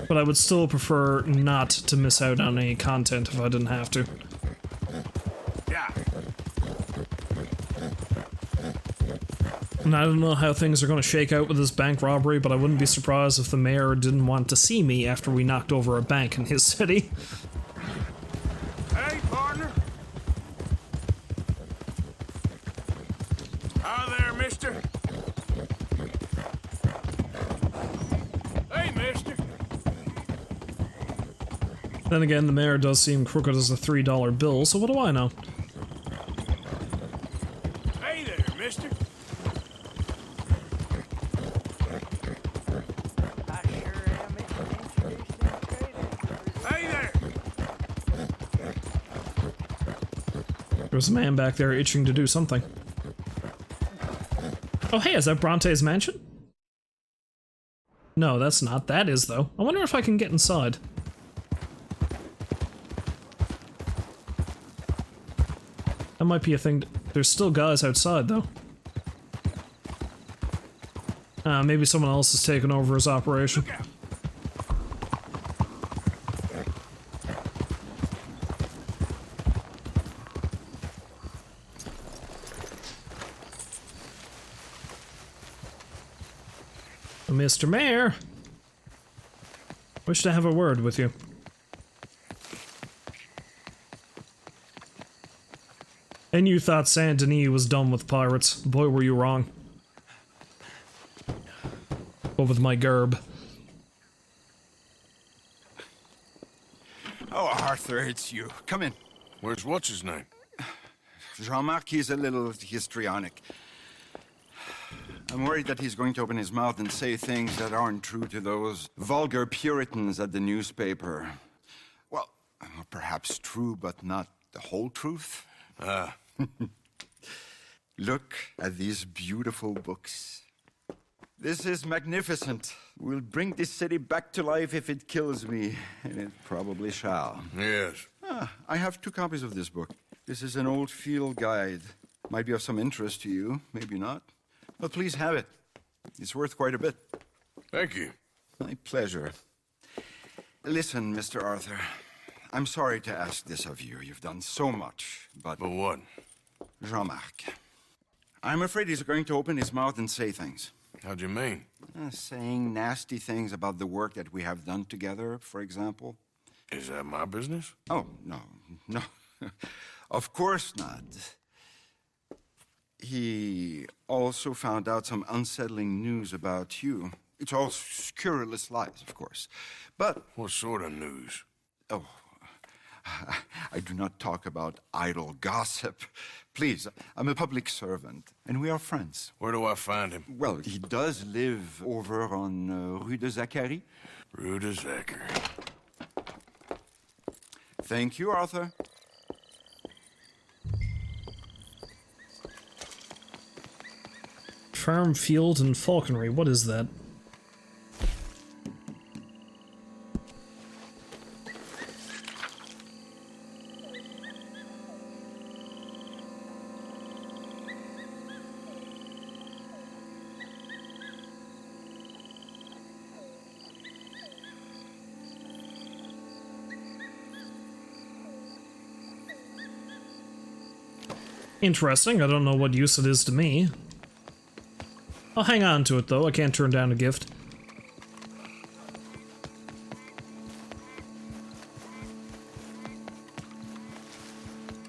But I would still prefer not to miss out on any content if I didn't have to. Yeah. And I don't know how things are going to shake out with this bank robbery, but I wouldn't be surprised if the mayor didn't want to see me after we knocked over a bank in his city. Hey, partner. Hi there, mister. Hey, mister. Then again, the mayor does seem crooked as a $3 bill, so what do I know? Hey there, mister. I sure am introduced and traded. Hey there. There's a man back there itching to do something. Oh hey, is that Bronte's mansion? No, that's not. That is, though. I wonder if I can get inside. That might be a thing. There's still guys outside, though. Maybe someone else has taken over his operation. Mr. Mayor, wish to have a word with you. And you thought Saint Denis was done with pirates. Boy, were you wrong. But with my gerb. Oh, Arthur, it's you. Come in. Where's what's-his-name? Jean-Marc, he's a little histrionic. I'm worried that he's going to open his mouth and say things that aren't true to those vulgar Puritans at the newspaper. Well, perhaps true, but not the whole truth. Look at these beautiful books. This is magnificent. We'll bring this city back to life if it kills me, and it probably shall. Yes. I have 2 copies of this book. This is an old field guide. Might be of some interest to you, maybe not. But please have it. It's worth quite a bit. Thank you. My pleasure. Listen, Mr. Arthur, I'm sorry to ask this of you. You've done so much, but... But what? Jean-Marc, I'm afraid he's going to open his mouth and say things. How'd you mean? Saying nasty things about the work that we have done together, for example. Is that my business? Oh, no. Of course not. He also found out some unsettling news about you. It's all scurrilous lies, of course. But... What sort of news? Oh, I do not talk about idle gossip. Please, I'm a public servant, and we are friends. Where do I find him? Well, he does live over on Rue de Zachary. Rue de Zachary. Thank you, Arthur. Farm, field, and falconry. What is that? Interesting. I don't know what use it is to me. I'll hang on to it, though. I can't turn down a gift.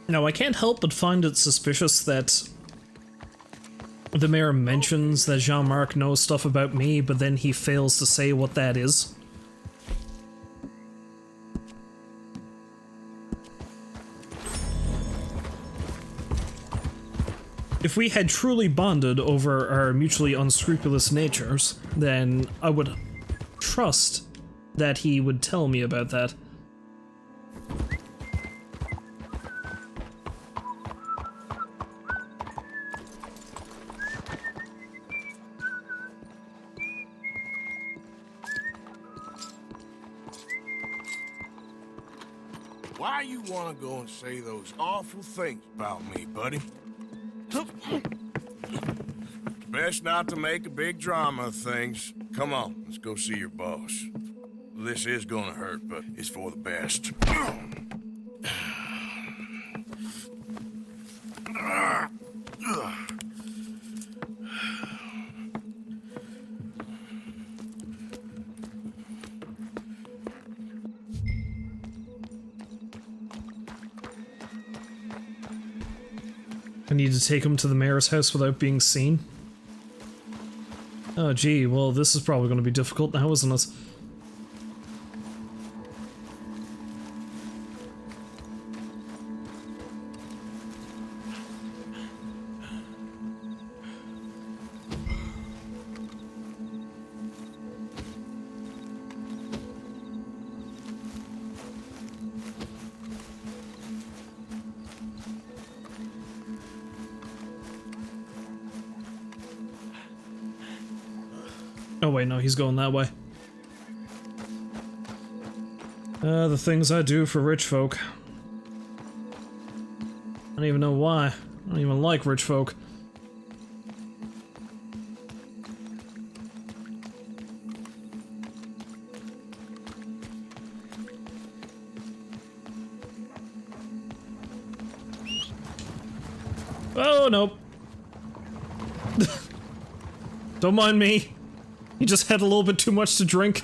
Now, I can't help but find it suspicious that the mayor mentions that Jean-Marc knows stuff about me, but then he fails to say what that is. If we had truly bonded over our mutually unscrupulous natures, then I would trust that he would tell me about that. Why you wanna go and say those awful things about me, buddy? Best not to make a big drama of things. Come on, let's go see your boss. This is gonna hurt, but it's for the best. I need to take him to the mayor's house without being seen. Oh gee, well this is probably going to be difficult now, isn't it? Oh wait, no, he's going that way. The things I do for rich folk. don't even know why. I don't even like rich folk. Oh, nope. Don't mind me. He just had a little bit too much to drink.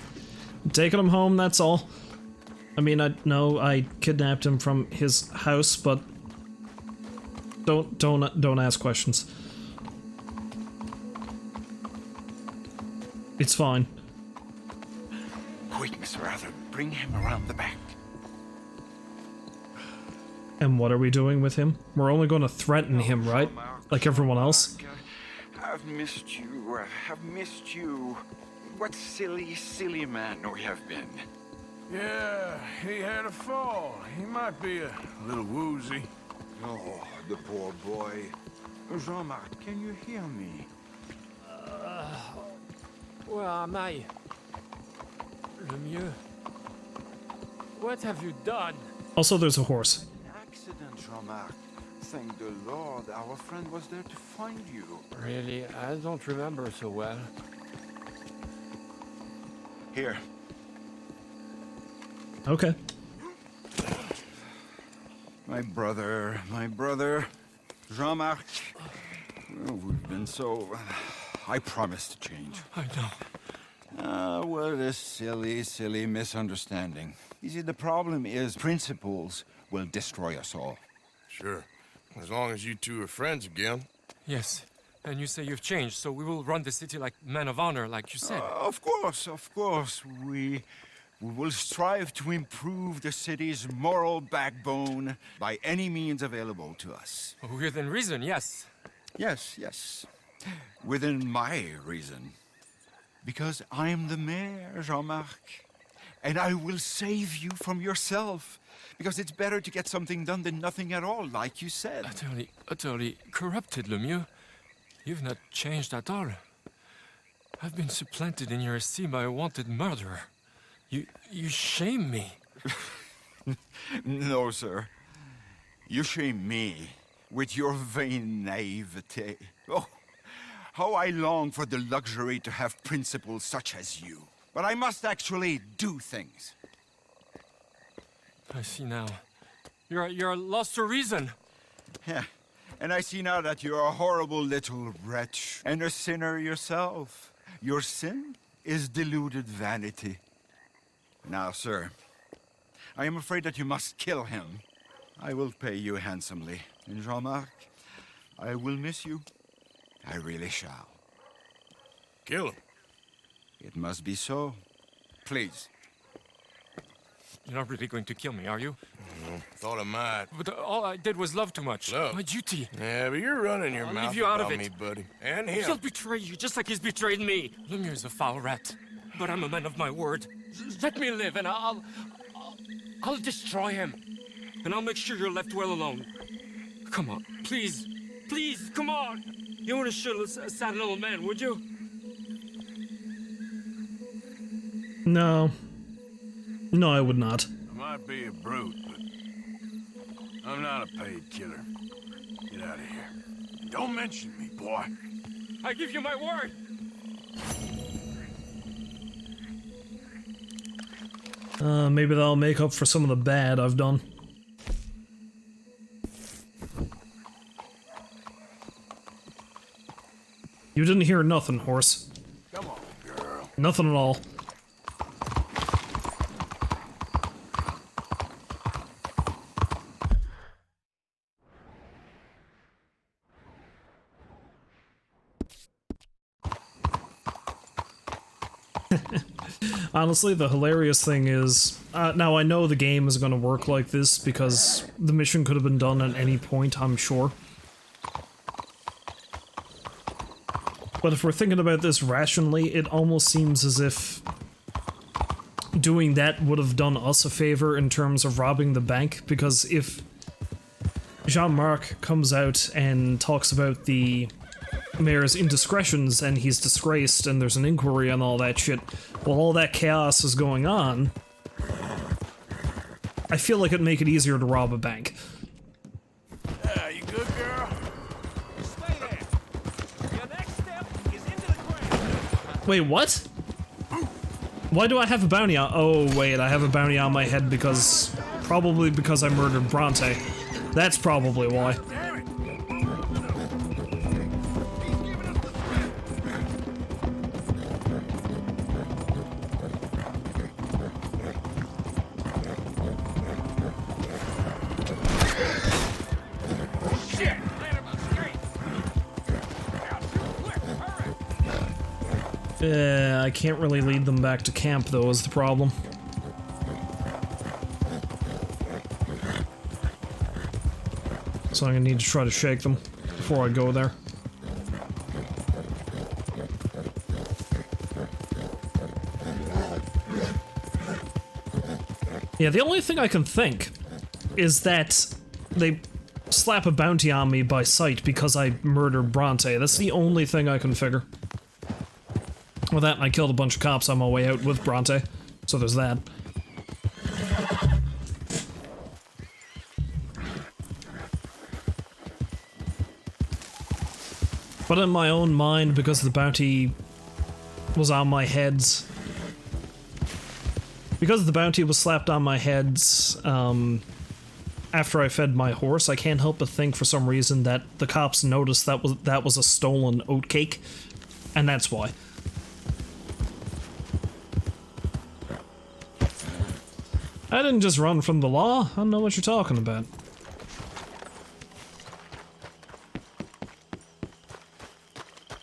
I'm taking him home, that's all. I mean, I kidnapped him from his house, but don't ask questions. It's fine. Quick, Mr. Arthur, bring him around the back. And what are we doing with him? We're only going to threaten him, right? Like everyone else? I've missed you. I've missed you. What silly, silly man we have been. Yeah, he had a fall. He might be a little woozy. Oh, the poor boy. Jean-Marc, can you hear me? Where am I? Lemieux? What have you done? Also, there's a horse. Accident, Jean-Marc. Thank the Lord, our friend was there to find you. Really, I don't remember so well. Here. Okay. My brother, Jean-Marc. Oh, we've been so... I promise to change. I know. What a silly, silly misunderstanding. You see, the problem is principles will destroy us all. Sure. As long as you two are friends again. Yes, and you say you've changed, so we will run the city like men of honor, like you said. Of course. We will strive to improve the city's moral backbone by any means available to us. Within reason, yes. Yes. Within my reason. Because I'm the mayor, Jean-Marc. And I will save you from yourself. Because it's better to get something done than nothing at all, like you said. Utterly corrupted, Lemieux. You've not changed at all. I've been supplanted in your esteem by a wanted murderer. You shame me. No, sir. You shame me with your vain naivete. Oh, how I long for the luxury to have principles such as you. But I must actually do things. I see now. You're lost to reason. Yeah, and I see now that you're a horrible little wretch and a sinner yourself. Your sin is deluded vanity. Now, sir, I am afraid that you must kill him. I will pay you handsomely. And Jean-Marc, I will miss you. I really shall. Kill him. It must be so. Please. You're not really going to kill me, are you? Thought I might. But all I did was love too much. Love? My duty. Yeah, but you're running your I'll mouth leave you out about of me, it. buddy. And He'll him. betray you just like he's betrayed me. Lemieux is a foul rat, but I'm a man of my word. Let me live, and I'll destroy him, and I'll make sure you're left well alone. Come on, please, come on. You wouldn't shoot a sad little man, would you? No. No, I would not. I might be a brute, but I'm not a paid killer. Get out of here. Don't mention me, boy. I give you my word. Maybe that'll make up for some of the bad I've done. You didn't hear nothing, horse. Come on, girl. Nothing at all. Honestly, the hilarious thing is, now I know the game is going to work like this because the mission could have been done at any point, I'm sure. But if we're thinking about this rationally, it almost seems as if doing that would have done us a favor in terms of robbing the bank, because if Jean-Marc comes out and talks about the mayor's indiscretions and he's disgraced and there's an inquiry and all that shit, while all that chaos is going on, I feel like it'd make it easier to rob a bank. Wait, what? Why do I have a bounty on? Oh, wait, I have a bounty on my head because... Probably because I murdered Bronte. That's probably why. I can't really lead them back to camp, though, is the problem. So I'm gonna need to try to shake them before I go there. Yeah, the only thing I can think is that they slap a bounty on me by sight because I murdered Bronte. That's the only thing I can figure. With that, I killed a bunch of cops on my way out with Bronte, so there's that. But in my own mind, because the bounty was on my head, because the bounty was slapped on my head after I fed my horse, I can't help but think for some reason that the cops noticed that was a stolen oat cake, and that's why. I didn't just run from the law. I don't know what you're talking about.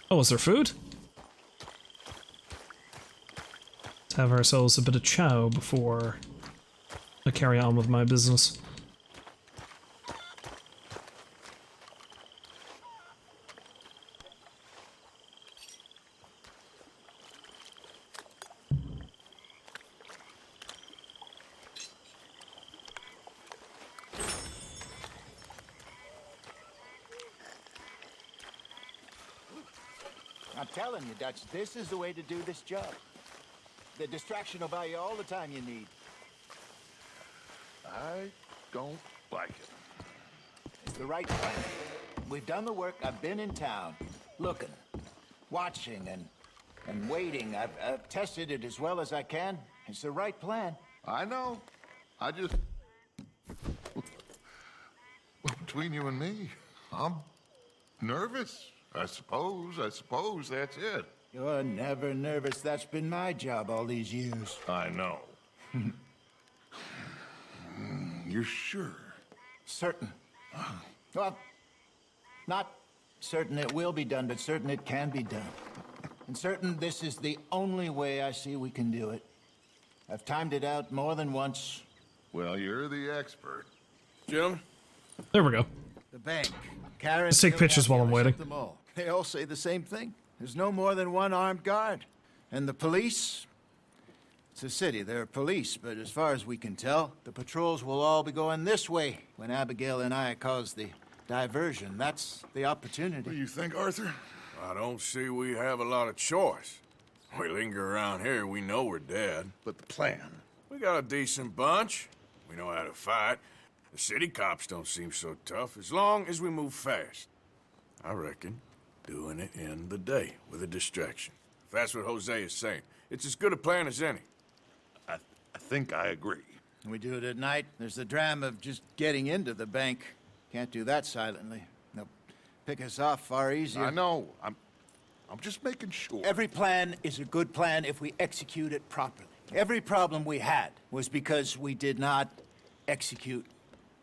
Oh, is there food? Let's have ourselves a bit of chow before I carry on with my business. I'm telling you, Dutch, this is the way to do this job. The distraction will buy you all the time you need. I don't like it. It's the right plan. We've done the work. I've been in town, looking, watching, and waiting. I've tested it as well as I can. It's the right plan. I know. I just... Well, between you and me, I'm nervous. I suppose that's it. You're never nervous. That's been my job all these years. I know. You're sure? Certain. Well, not certain it will be done, but certain it can be done. And certain this is the only way I see we can do it. I've timed it out more than once. Well, you're the expert. Gentlemen? There we go. The bank. Karen, Let's take pictures while I'm waiting. them all. They all say the same thing. There's no more than one armed guard. And the police? It's a city. There are police, but as far as we can tell, the patrols will all be going this way when Abigail and I cause the diversion. That's the opportunity. What do you think, Arthur? I don't see we have a lot of choice. We linger around here, we know we're dead. But the plan? We got a decent bunch. We know how to fight. The city cops don't seem so tough as long as we move fast. I reckon doing it in the day with a distraction. If that's what Jose is saying, it's as good a plan as any. I think I agree. We do it at night. There's the drama of just getting into the bank. Can't do that silently. They'll pick us off far easier. I know. I'm just making sure. Every plan is a good plan if we execute it properly. Every problem we had was because we did not execute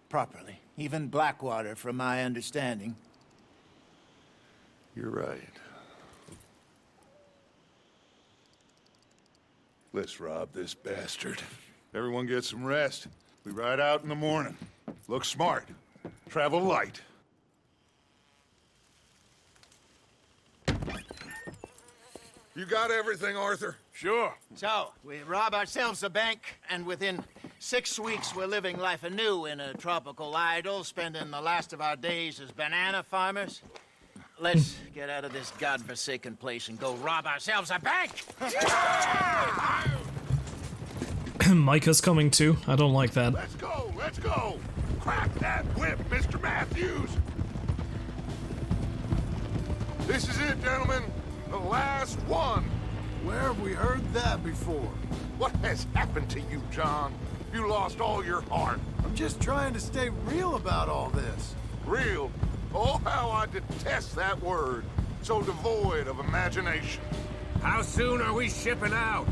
properly. Even Blackwater, from my understanding. You're right. Let's rob this bastard. Everyone get some rest. We ride out in the morning. Look smart. Travel light. You got everything, Arthur? Sure. So, we rob ourselves a bank, and within 6 weeks we're living life anew in a tropical idyll, spending the last of our days as banana farmers. Let's get out of this godforsaken place and go rob ourselves a bank! Micah's coming too. I don't like that. Let's go, let's go! Crack that whip, Mr. Matthews! This is it, gentlemen. The last one. Where have we heard that before? What has happened to you, John? You lost all your heart. I'm just trying to stay real about all this. Real? Oh, how I detest that word. So devoid of imagination. How soon are we shipping out?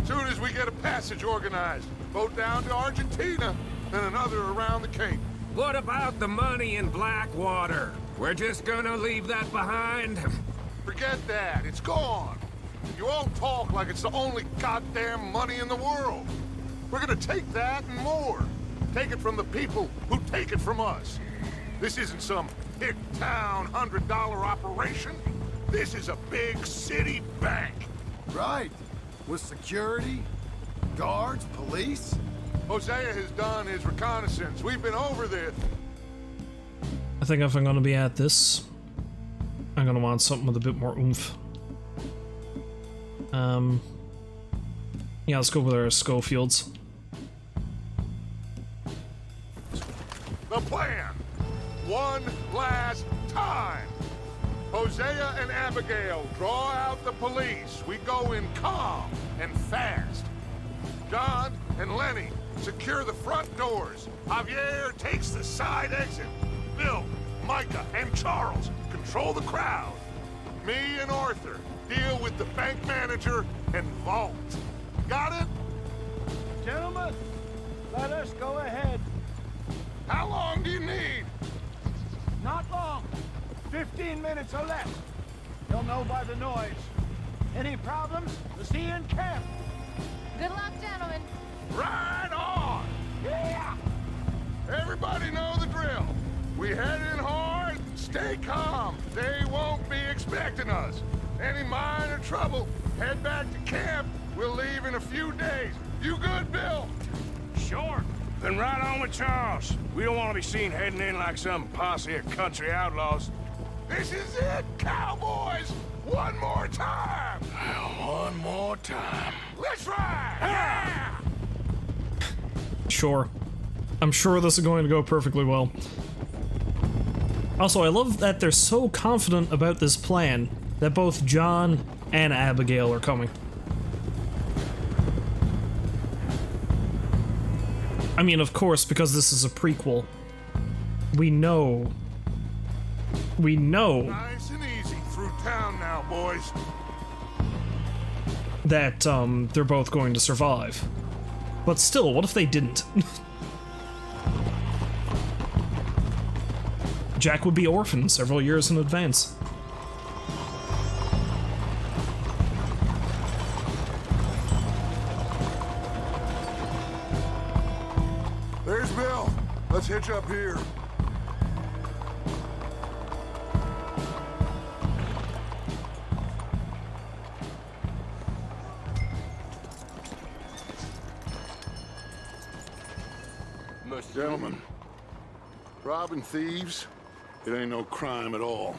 Soon as we get a passage organized. Boat down to Argentina, then another around the Cape. What about the money in Blackwater? We're just gonna leave that behind? Forget that. It's gone. You all talk like it's the only goddamn money in the world. We're gonna take that and more. Take it from the people who take it from us. This isn't some hick-town $100 operation. This is a big city bank. Right. With security, guards, police. Hosea has done his reconnaissance. We've been over this. I think if I'm gonna be at this, I'm gonna want something with a bit more oomph. Yeah, let's go with our Schofields. The plan. One last time. Hosea and Abigail draw out the police. We go in calm and fast. John and Lenny secure the front doors. Javier takes the side exit. Bill, Micah, and Charles control the crowd. Me and Arthur deal with the bank manager and vault. Got it? Gentlemen, let us go ahead. How long do you need? Not long. 15 minutes or less. You'll know by the noise. Any problems? We'll see you in camp. Good luck, gentlemen. Right on! Yeah! Everybody know the drill. We head in hard, stay calm. They won't be expecting us. Any minor trouble, head back to camp. We'll leave in a few days. You good, Bill? Sure. Then right on with Charles. We don't want to be seen heading in like some posse of country outlaws. This is it, cowboys! One more time! One more time. Let's ride! Yeah! Sure. I'm sure this is going to go perfectly well. Also, I love that they're so confident about this plan that both John and Abigail are coming. I mean, of course, because this is a prequel. We know Nice and easy through town now, boys. that they're both going to survive. But still, what if they didn't? Jack would be orphaned several years in advance. There's Bill. Let's hitch up here. Gentlemen, robbing thieves, it ain't no crime at all.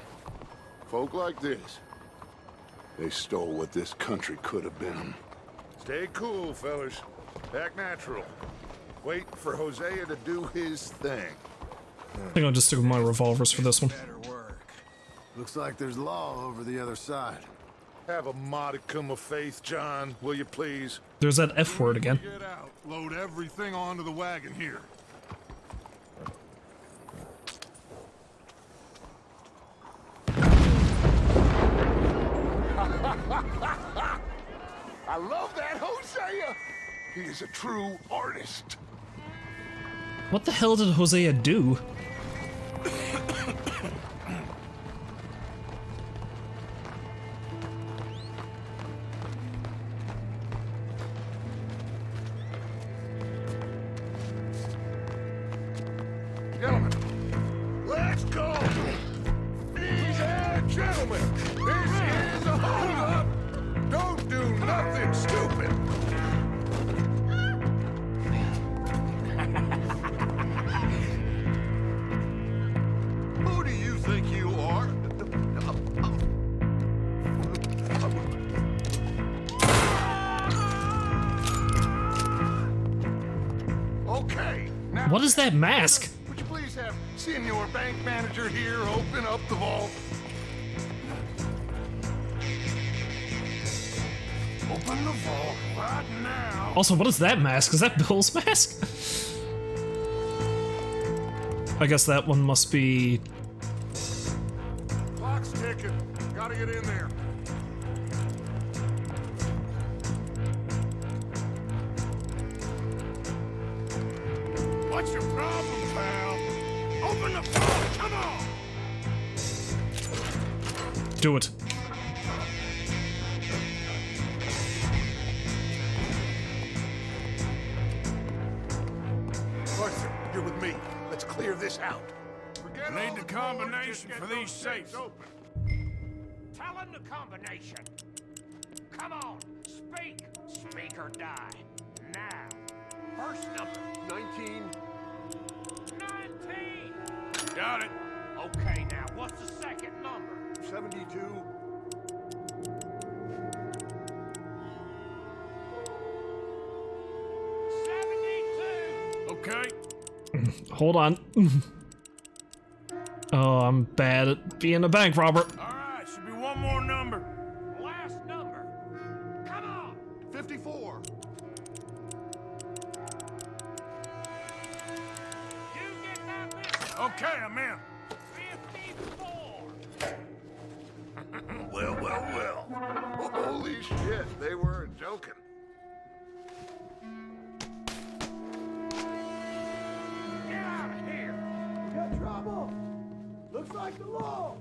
Folk like this, they stole what this country could have been. Stay cool, fellas. Act natural. Wait for Hosea to do his thing. I think I'll just stick with my revolvers for this one. Better work. Looks like there's law over the other side. Have a modicum of faith, John, will you please? There's that F word again. Get out. Load everything onto the wagon here. I love that Hosea. He is a true artist. What the hell did Hosea do? Gentlemen, let's go. Easy, gentlemen. This is a hold-up. Don't do nothing stupid. Who do you think you are? Okay, now... What is that mask? Would you please have Senior Bank Manager here open up the vault? Open the vault right now. Also, what is that mask? Is that Bill's mask? I guess that one must be... Clock's ticking. Gotta get in there. What's your problem, pal? Open the vault, come on! Do it. Arthur, you're with me. Let's clear this out. Forget need the combination for these safes. Open. Tell him the combination. Come on, speak. Speak or die. Now. First number. 19. 19. Got it. Okay, now, what's the second number? 72. 72. Okay. Hold on. Oh, I'm bad at being a bank robber. Alright, should be one more number. Last number. Come on. 54. You get that this Okay, I'm in. 54. Well. Holy shit, they weren't joking. Get out of here. Got trouble. Looks like the law.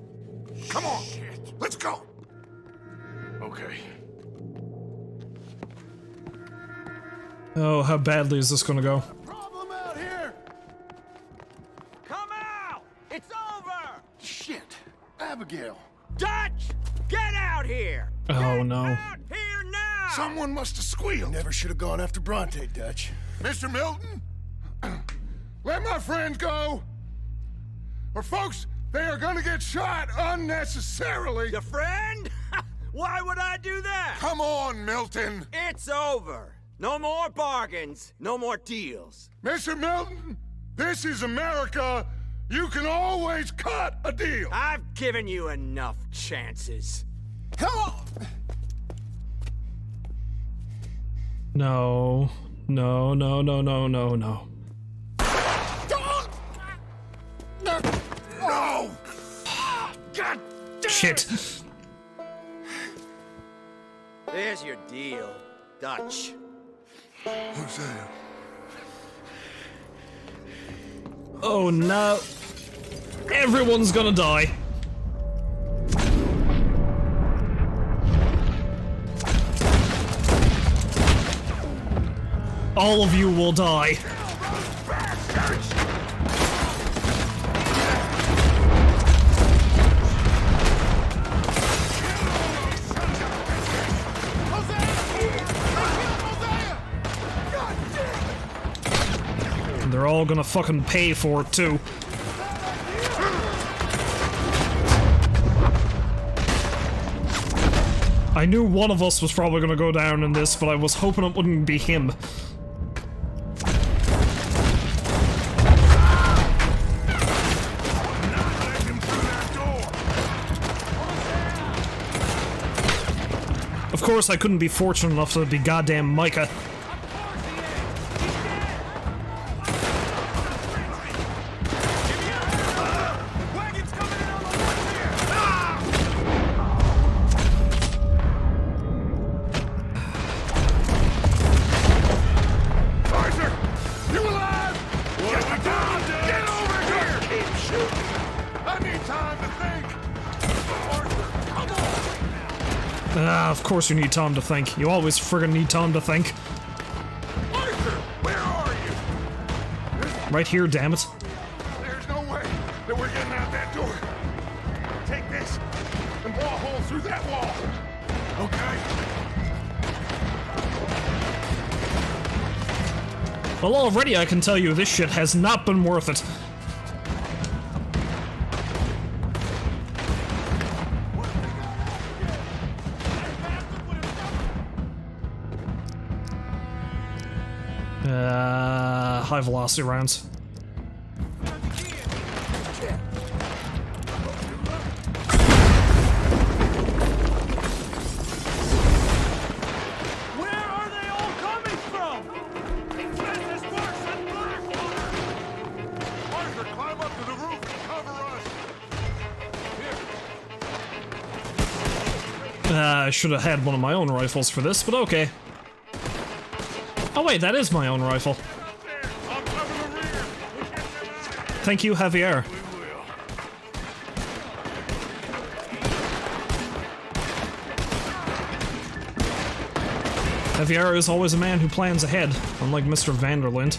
Come on, shit. Let's go. Okay. Oh, how badly is this gonna go? Problem out here. Come out. It's over. Shit. Abigail. Dutch, get out here. Oh no. Out here now. Someone must have squealed. Never should have gone after Bronte, Dutch. Mr. Milton? Let my friends go. Or folks, they are gonna get shot unnecessarily. Your friend? Why would I do that? Come on, Milton. It's over. No more bargains. No more deals. Mr. Milton, this is America. You can always cut a deal. I've given you enough chances. Come on. No. No. No. God damn. Shit. There's your deal, Dutch. Who's that? Oh no. Everyone's gonna die. All of you will die. And they're all gonna fucking pay for it too. I knew one of us was probably gonna go down in this, but I was hoping it wouldn't be him. Of course, I couldn't be fortunate enough to be goddamn Micah. Of course you need time to think. You always friggin' need time to think. Arthur, where are you? Right here, damn it. There's no way that we're getting out that door. Take this and blow a hole through that wall. Okay? Well, already I can tell you this shit has not been worth it. High velocity rounds. I should have had one of my own rifles for this, but okay. Oh wait, that is my own rifle. Thank you, Javier. Javier is always a man who plans ahead, unlike Mr. Vanderlint.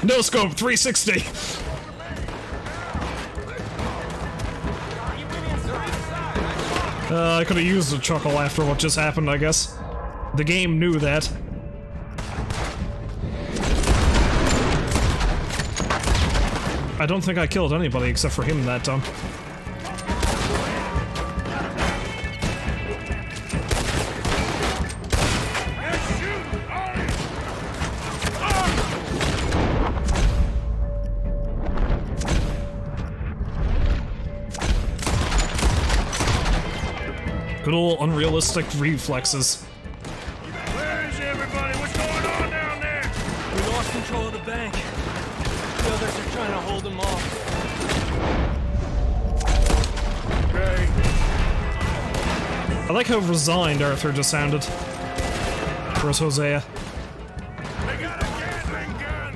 No scope, 360. I could have used a chuckle after what just happened, I guess. The game knew that. I don't think I killed anybody except for him that time. Good old unrealistic reflexes. Where is everybody? What's going on down there? We lost control of the bank. The others are trying to hold them off. Okay. I like how resigned Arthur just sounded. Where's Hosea? They got a Gatling gun.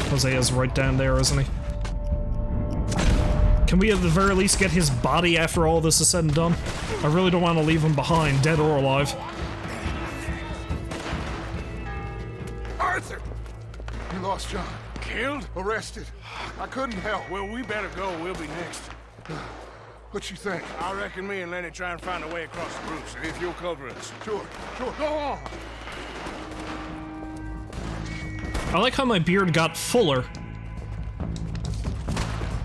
Hosea's right down there, isn't he? Can we at the very least get his body after all this is said and done? I really don't want to leave him behind, dead or alive. Arthur! You lost John. Killed? Arrested. I couldn't help. Well, we better go. We'll be next. What you think? I reckon me and Lenny try and find a way across the roof, so if you'll cover us. Sure, sure. Go on! I like how my beard got fuller.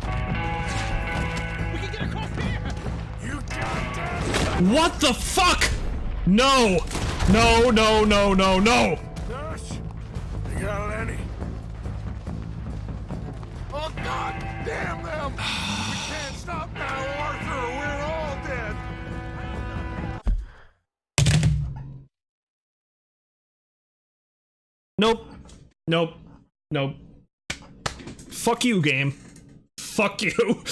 We can get across here! You got that! What the fuck? No! No, no, no, no, no! Gosh! You got Lenny. Oh, God damn them! We can't stop now, Arthur, or we're all dead. Nope. Nope. Nope. Fuck you, game. Fuck you.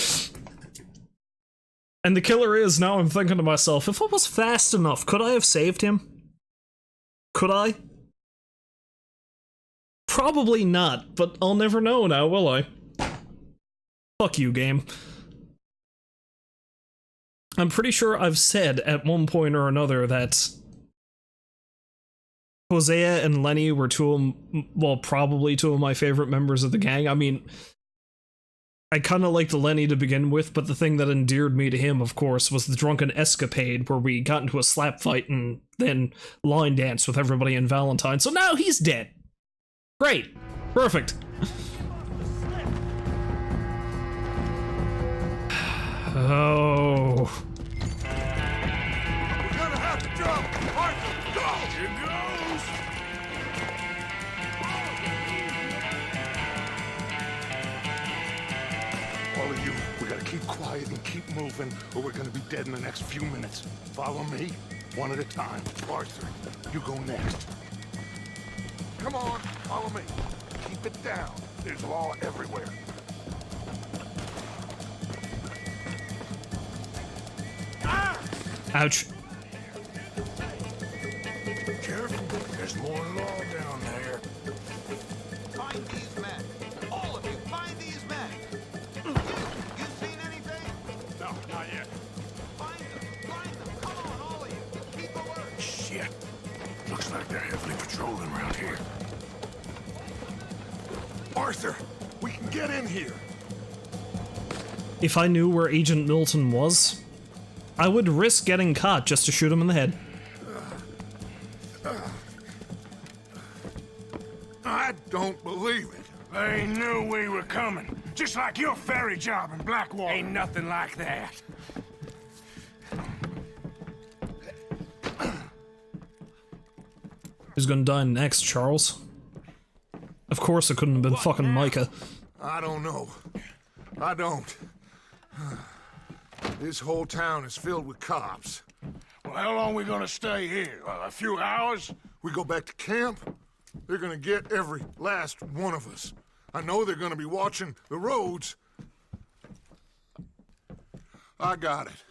And the killer is, now I'm thinking to myself, if I was fast enough, could I have saved him? Could I? Probably not, but I'll never know now, will I? Fuck you, game. I'm pretty sure I've said at one point or another that Hosea and Lenny were probably two of my favorite members of the gang. I mean, I kind of liked Lenny to begin with, but the thing that endeared me to him, of course, was the drunken escapade where we got into a slap fight and then line danced with everybody in Valentine. So now he's dead. Great. Perfect. Oh. We're gonna have to jump. Arthur, go! Here goes! All of you, we gotta keep quiet and keep moving, or we're gonna be dead in the next few minutes. Follow me, one at a time. Arthur, you go next. Come on, follow me. Keep it down. There's law everywhere. Ouch. Careful, there's more law down there. Find these men. All of you, find these men. You seen anything? No, not yet. Find them. Find them. Come on, all of you. Keep alert. Shit. Looks like they're heavily patrolling around here. Arthur, we can get in here. If I knew where Agent Milton was, I would risk getting caught just to shoot him in the head. I don't believe it. They knew we were coming. Just like your ferry job in Blackwater. Ain't nothing like that. Who's gonna die next, Charles? Of course it couldn't have been fucking Micah. I don't know. I don't. This whole town is filled with cops. Well, how long we gonna stay here? A few hours? We go back to camp, they're gonna get every last one of us. I know they're gonna be watching the roads. I got it.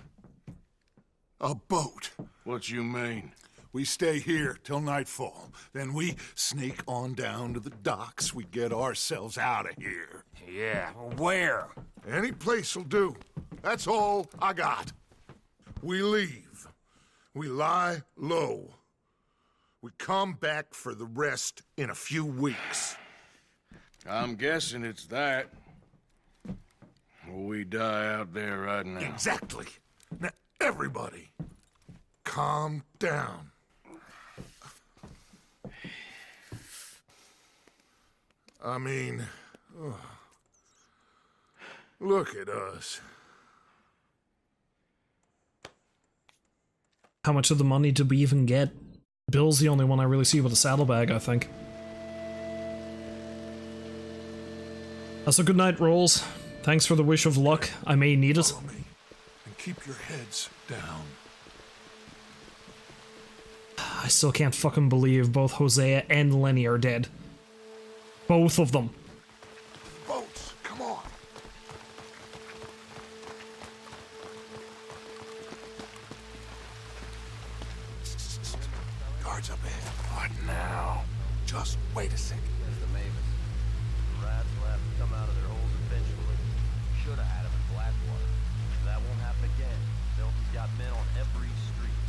A boat. What you mean? We stay here till nightfall. Then we sneak on down to the docks. We get ourselves out of here. Yeah, where? Any place'll do. That's all I got. We leave. We lie low. We come back for the rest in a few weeks. I'm guessing it's that. Or we die out there right now. Exactly. Now, everybody, calm down. I mean, look at us. How much of the money did we even get? Bill's the only one I really see with a saddlebag, I think. So good night, Rolls. Thanks for the wish of luck. I may need it. Follow me and keep your heads down. I still can't fucking believe both Hosea and Lenny are dead. Both of them. Boats, come on. Guards up ahead. What now? Just wait a second. There's the Mavis. The rats will have to come out of their holes eventually. Should have had them in Blackwater. That won't happen again. Milton's got men on every street.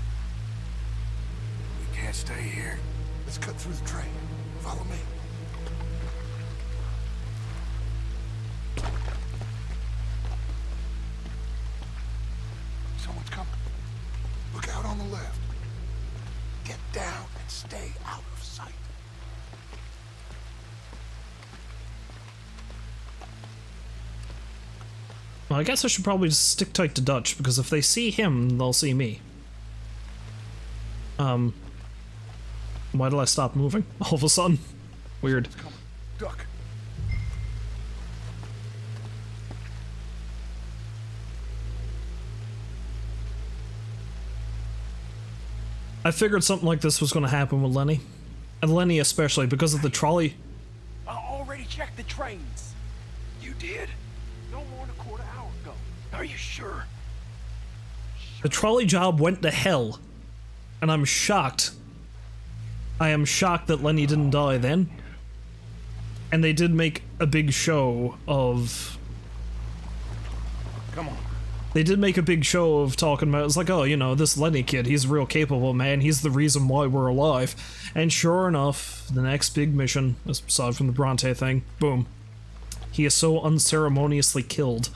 We can't stay here. Let's cut through the train. Follow me. Someone's coming. Look out on the left. Get down and stay out of sight. Well, I guess I should probably just stick tight to Dutch, because if they see him, they'll see me. Why did I stop moving all of a sudden? Weird. Duck. I figured something like this was going to happen with Lenny. And Lenny especially, because of the trolley. I already checked the trains. You did? No more than a quarter hour ago. Are you sure? The trolley job went to hell. And I'm shocked. I am shocked that Lenny didn't die then. And they did make a big show of... Come on. They did make a big show of talking about, it's like, oh, you know, this Lenny kid, he's real capable, man. He's the reason why we're alive. And sure enough, the next big mission, aside from the Bronte thing, boom. He is so unceremoniously killed.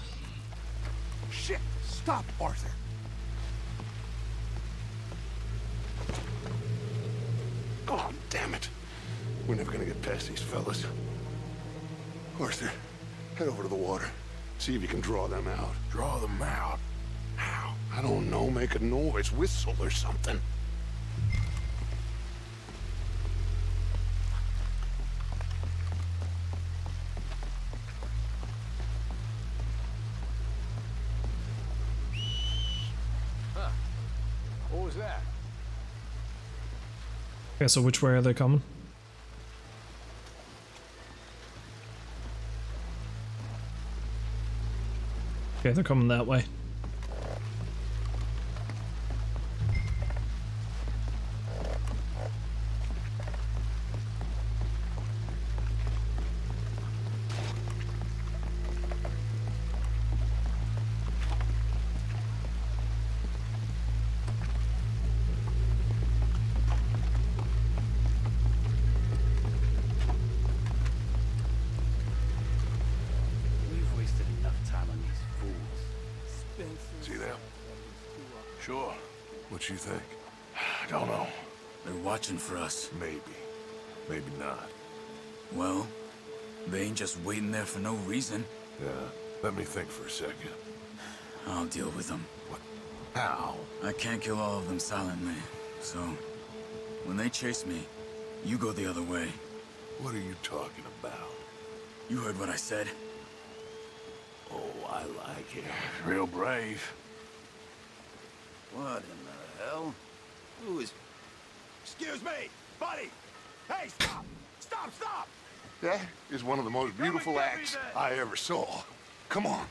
Shit! Stop, Arthur. Oh, damn it. We're never gonna get past these fellas. Arthur, head over to the water. See if you can draw them out. Draw them out? How? I don't know. Make a noise. Whistle or something. Huh. What was that? Okay, so which way are they coming? Okay, they're coming that way. We've wasted enough time on these fools. See them? Sure. What you think? I don't know. They're watching for us. Maybe. Maybe not. Well, they ain't just waiting there for no reason. Yeah. Let me think for a second. I'll deal with them. What? How? I can't kill all of them silently, so when they chase me, you go the other way. What are you talking about? You heard what I said. Oh, I like it. Real brave. What in the hell? Who is... Excuse me, buddy! Hey, stop! Stop, stop! That is one of the most beautiful acts I ever saw. Come on.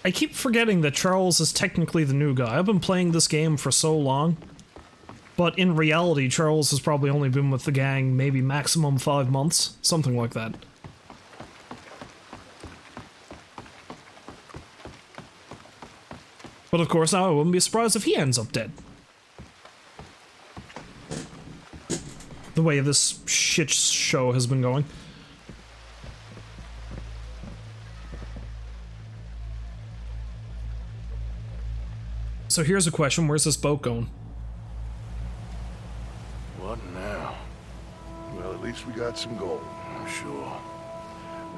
I keep forgetting that Charles is technically the new guy. I've been playing this game for so long. But in reality, Charles has probably only been with the gang maybe maximum 5 months. Something like that. But of course, now I wouldn't be surprised if he ends up dead. The way this shit show has been going. So here's a question, where's this boat going? What now? Well, at least we got some gold. I'm sure.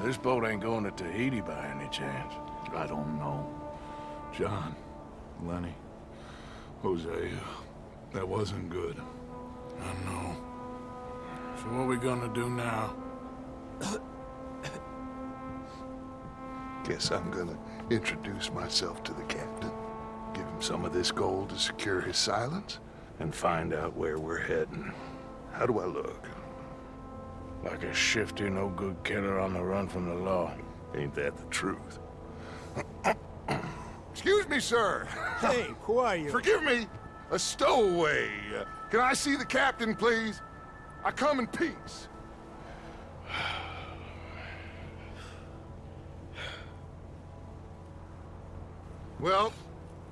This boat ain't going to Tahiti by any chance. I don't know. John, Lenny, Hosea, that wasn't good. I know. So what are we gonna do now? Guess I'm gonna introduce myself to the captain. Give him some of this gold to secure his silence, and find out where we're heading. How do I look? Like a shifty, no-good killer on the run from the law. Ain't that the truth? Excuse me, sir. Hey, who are you? Forgive me. A stowaway. Can I see the captain, please? I come in peace. Well,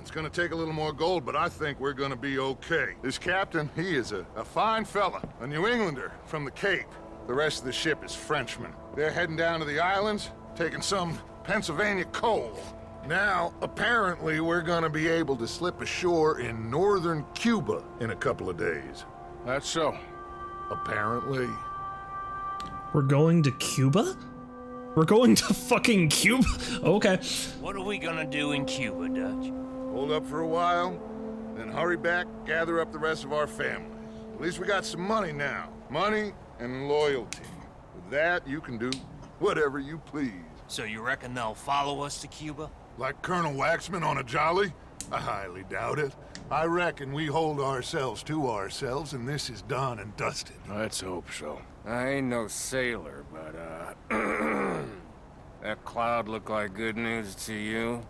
it's gonna take a little more gold, but I think we're gonna be okay. This captain, he is a fine fella, a New Englander from the Cape. The rest of the ship is Frenchmen. They're heading down to the islands, taking some Pennsylvania coal. Now, apparently, we're gonna be able to slip ashore in northern Cuba in a couple of days. That's so. Apparently. We're going to Cuba? We're going to fucking Cuba? Okay. What are we gonna do in Cuba, Dutch? Hold up for a while, then hurry back, gather up the rest of our family. At least we got some money now. Money and loyalty. With that, you can do whatever you please. So you reckon they'll follow us to Cuba? Like Colonel Waxman on a jolly? I highly doubt it. I reckon we hold ourselves to ourselves, and this is done and dusted. Let's hope so. I ain't no sailor, but, that cloud look like good news to you?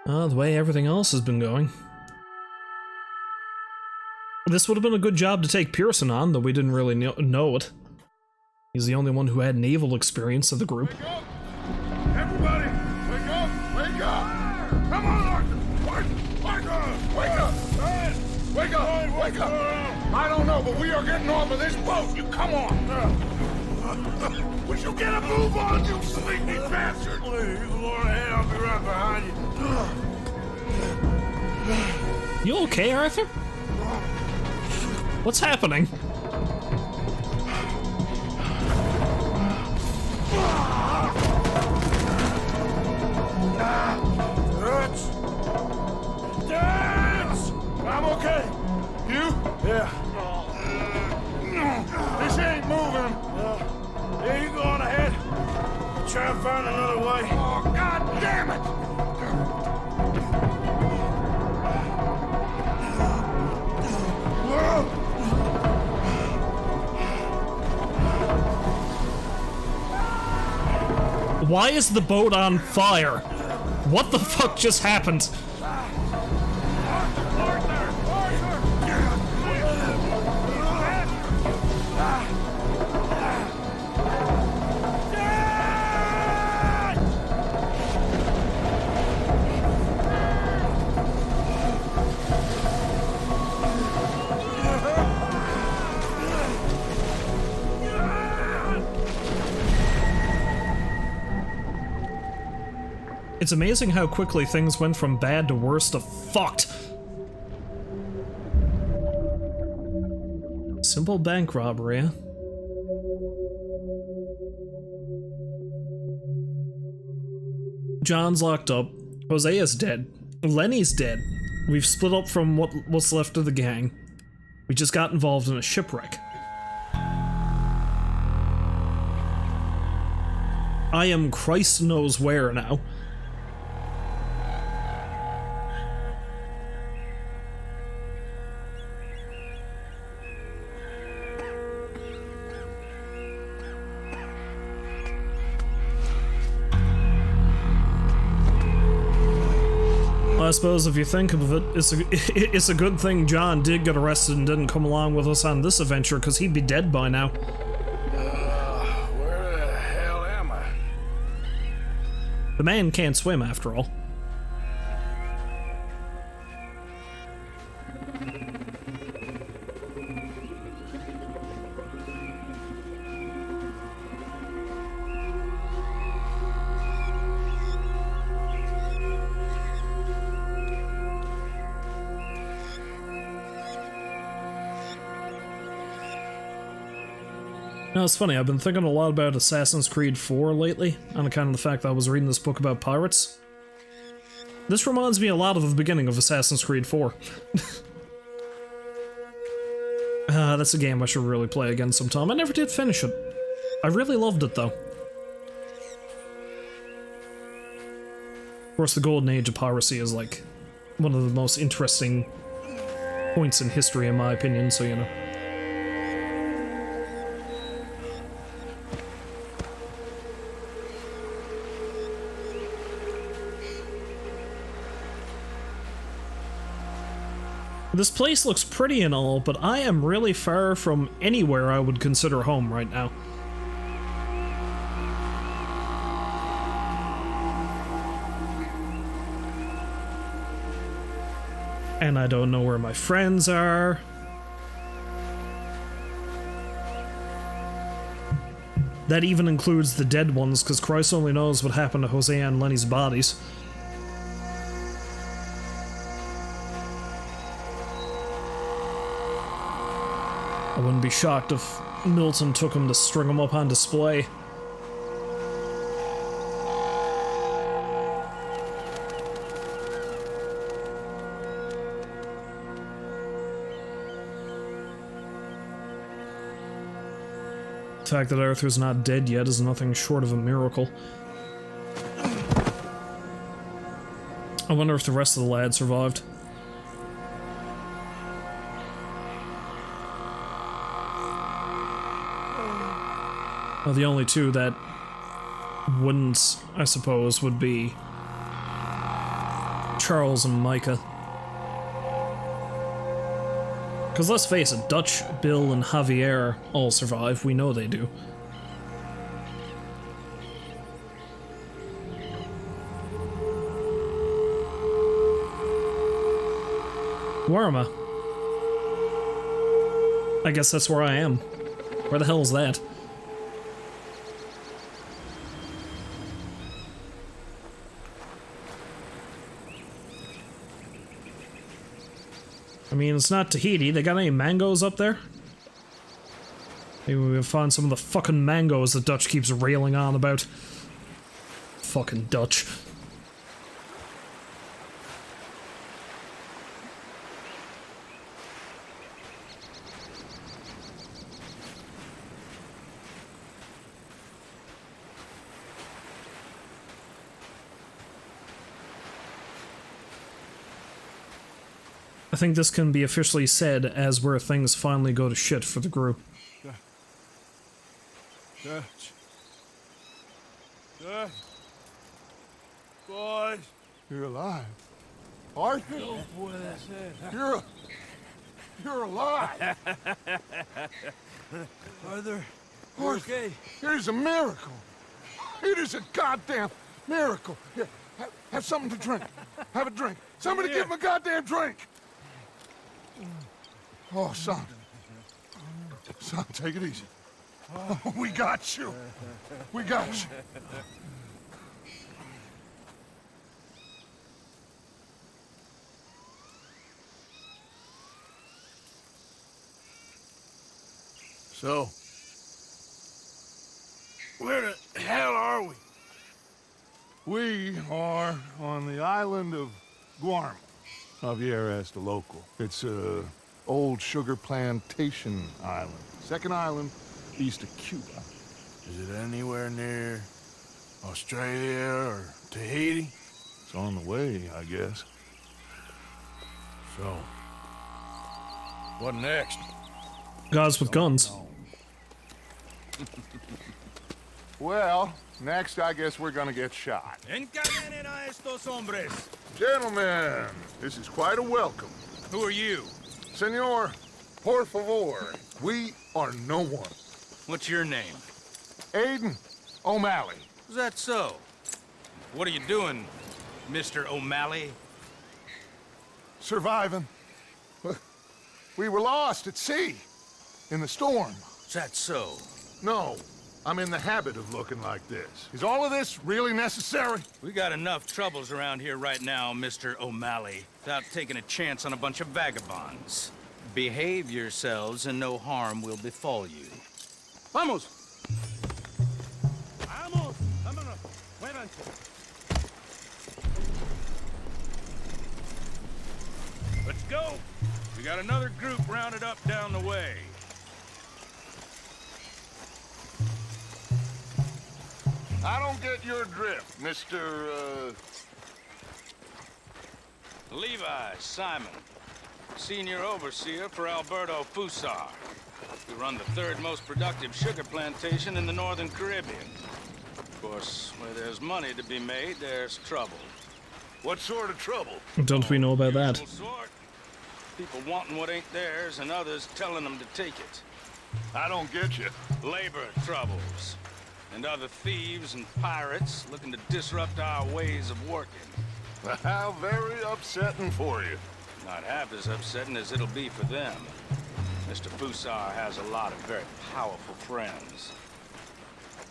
The way everything else has been going. This would have been a good job to take Pearson on, though we didn't really know it. He's the only one who had naval experience of the group. Wake up! Everybody! Wake up! Wake up! Come on, Arthur! Wake up! Wake up! Wake up! Wake up! I don't know, but we are getting off of this boat! You come on! Would you get a move on, you sleepy bastard? Please, you go ahead, I'll be right behind you. You okay, Arthur? What's happening? Dance! I'm okay. You? Yeah. This ain't moving. Yeah, you go on ahead. Try and find another way. Oh, God damn it! Why is the boat on fire? What the fuck just happened? It's amazing how quickly things went from bad to worse to fucked. Simple bank robbery, huh? John's locked up. Hosea's dead. Lenny's dead. We've split up from what's left of the gang. We just got involved in a shipwreck. I am Christ knows where now. I suppose if you think of it, it's a good thing John did get arrested and didn't come along with us on this adventure, because he'd be dead by now. Where the hell am I? The man can't swim, after all. You know, it's funny, I've been thinking a lot about Assassin's Creed 4 lately, on account of the fact that I was reading this book about pirates. This reminds me a lot of the beginning of Assassin's Creed 4. That's a game I should really play again sometime. I never did finish it. I really loved it, though. Of course, the golden age of piracy is, like, one of the most interesting points in history, in my opinion, so you know. This place looks pretty and all, but I am really far from anywhere I would consider home right now. And I don't know where my friends are. That even includes the dead ones, because Christ only knows what happened to Hosea and Lenny's bodies. I wouldn't be shocked if Milton took him to string him up on display. The fact that Arthur's not dead yet is nothing short of a miracle. I wonder if the rest of the lads survived. Well, the only two that wouldn't, I suppose, would be Charles and Micah. Because let's face it, Dutch, Bill, and Javier all survive. We know they do. Where am I? I guess that's where I am. Where the hell is that? I mean, it's not Tahiti. They got any mangoes up there? Maybe we can find some of the fucking mangoes that Dutch keeps railing on about. Fucking Dutch. I think this can be officially said as where things finally go to shit for the group. Dutch. Boys. You're alive. Arthur? Oh boy, that's it. You're alive. Arthur, Okay. It is a miracle. It is a goddamn miracle. Here, have something to drink. Have a drink. Somebody give him a goddamn drink. Oh, son. Son, take it easy. Oh, we got you. We got you. So, where the hell are we? We are on the island of Guarma. Javier asked the local. It's a old sugar plantation island. Second island, east of Cuba. Is it anywhere near Australia or Tahiti? It's on the way, I guess. So, what next? Guys with guns. Well, next I guess we're gonna get shot. Encadenen a estos hombres. Gentlemen, this is quite a welcome. Who are you? Senor, por favor, we are no one. What's your name? Aiden O'Malley. Is that so? What are you doing, Mr. O'Malley? Surviving. We were lost at sea, in the storm. Is that so? No, I'm in the habit of looking like this. Is all of this really necessary? We got enough troubles around here right now, Mr. O'Malley, without taking a chance on a bunch of vagabonds. Behave yourselves and no harm will befall you. Vamos! Vamos! Vámonos! Muévanse! Let's go! We got another group rounded up down the way. I don't get your drift, Mr. Levi Simon, senior overseer for Alberto Fusar. We run the third most productive sugar plantation in the Northern Caribbean. Of course, where there's money to be made, there's trouble. What sort of trouble? Don't we know about that? Sort. People wanting what ain't theirs and others telling them to take it. I don't get you. Labor troubles. And other thieves and pirates looking to disrupt our ways of working. How very upsetting for you. Not half as upsetting as it'll be for them. Mr. Fusar has a lot of very powerful friends.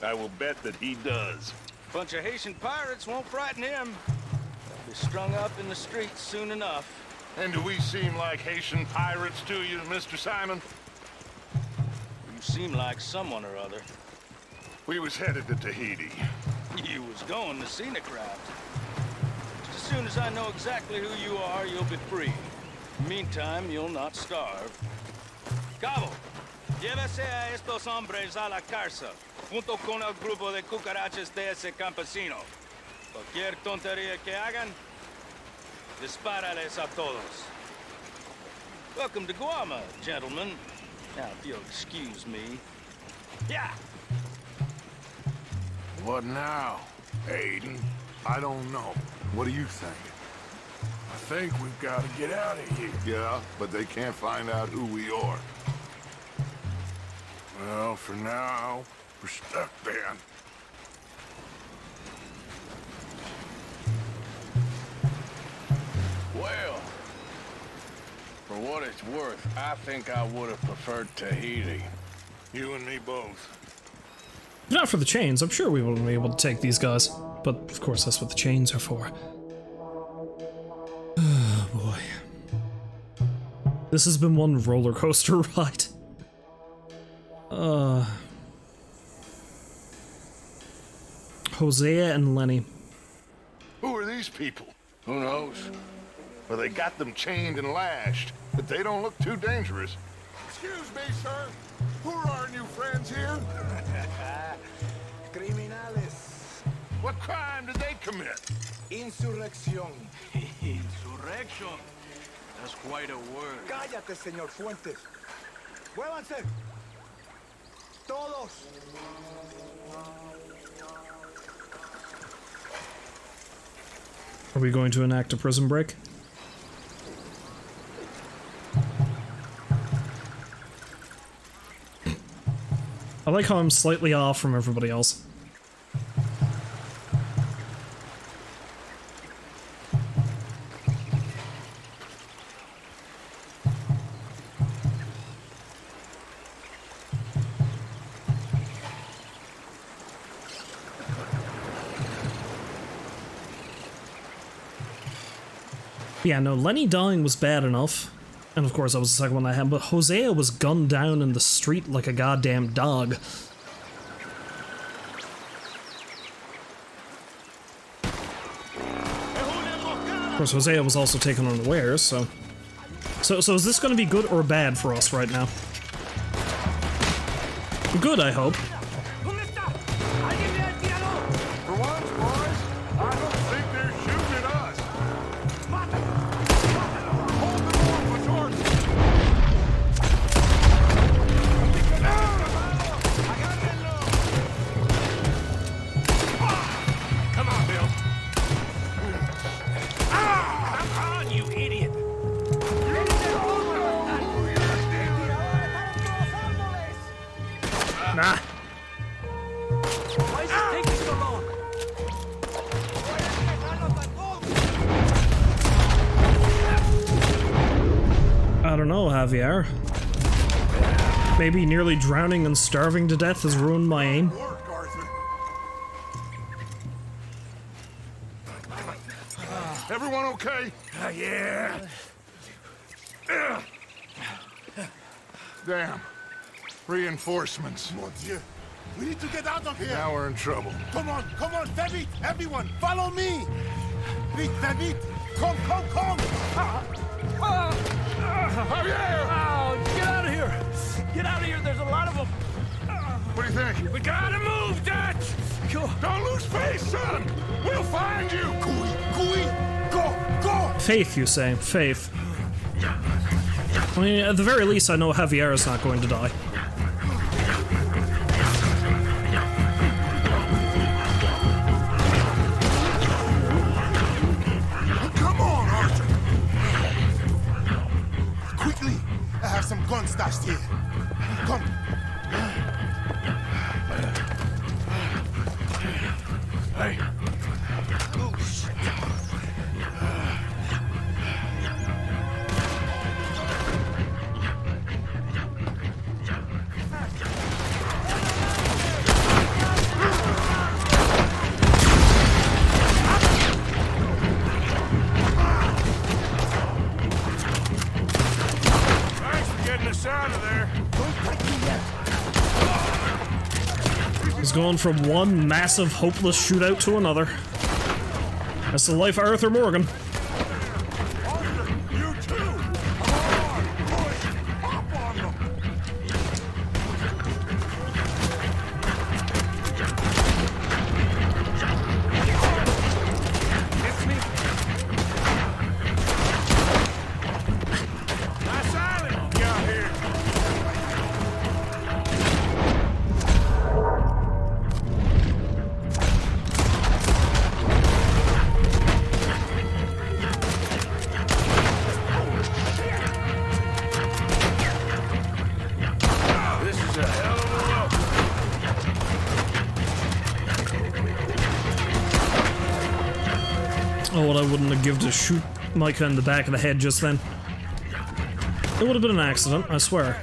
I will bet that he does. Bunch of Haitian pirates won't frighten him. They'll be strung up in the streets soon enough. And do we seem like Haitian pirates to you, Mr. Simon? You seem like someone or other. We was headed to Tahiti. You was going to scenic route. Just as soon as I know exactly who you are, you'll be free. Meantime, you'll not starve. Cabo, llévese a estos hombres a la cárcel, junto con el grupo de cucarachas de ese campesino. Cualquier tontería que hagan, dispárales a todos. Welcome to Guam, gentlemen. Now, if you'll excuse me. Yeah! What now, Aiden? I don't know. What do you think? I think we've got to get out of here. Yeah, but they can't find out who we are. Well, for now, we're stuck then. Well, for what it's worth, I think I would have preferred Tahiti. You and me both. Not for the chains, I'm sure we wouldn't be able to take these guys. But of course that's what the chains are for. Oh boy. This has been one roller coaster ride. Hosea and Lenny. Who are these people? Who knows? Well, they got them chained and lashed, but they don't look too dangerous. Excuse me, sir. Who are our new friends here? Criminales. What crime did they commit? Insurrección. Insurrection? That's quite a word. Cállate, señor Fuentes. ¡Muévanse! ¡Todos! Are we going to enact a prison break? I like how I'm slightly off from everybody else. Yeah, no, Lenny dying was bad enough. And of course that was the second one I had, but Hosea was gunned down in the street like a goddamn dog. Of course, Hosea was also taken unawares, so... So is this gonna be good or bad for us right now? Good, I hope. For once, boys, I don't think they're shooting at us. Hold them off, Majority. Come on, Bill. Come on, you idiot. Nah. Why is it taking so long? I don't know, Javier. Maybe nearly drowning and starving to death has ruined my aim. Everyone okay? Yeah. Damn. Reinforcements. Mon Dieu. We need to get out of here. Now we're in trouble. Come on, very vite. Everyone, follow me. Vite, very vite. Come. Javier! Oh, get out of here! Get out of here, there's a lot of them! What do you think? We gotta move, Dutch! Don't lose face, son! We'll find you! Cooey, go! Faith, you say? Faith. I mean, at the very least, I know Javier is not going to die. Come on, Arthur! Quickly! I have some guns stashed here. Come. Hey. Oh, shit. Thanks for getting us out of there. Don't break me yet. He's going from one massive, hopeless shootout to another. That's the life of Arthur Morgan. Arthur, you too! Come on, boys! Pop on them! It's me. Nice island you got here. This is a hell of a look. Oh, what I wouldn't have given to shoot Micah in the back of the head just then. It would have been an accident, I swear.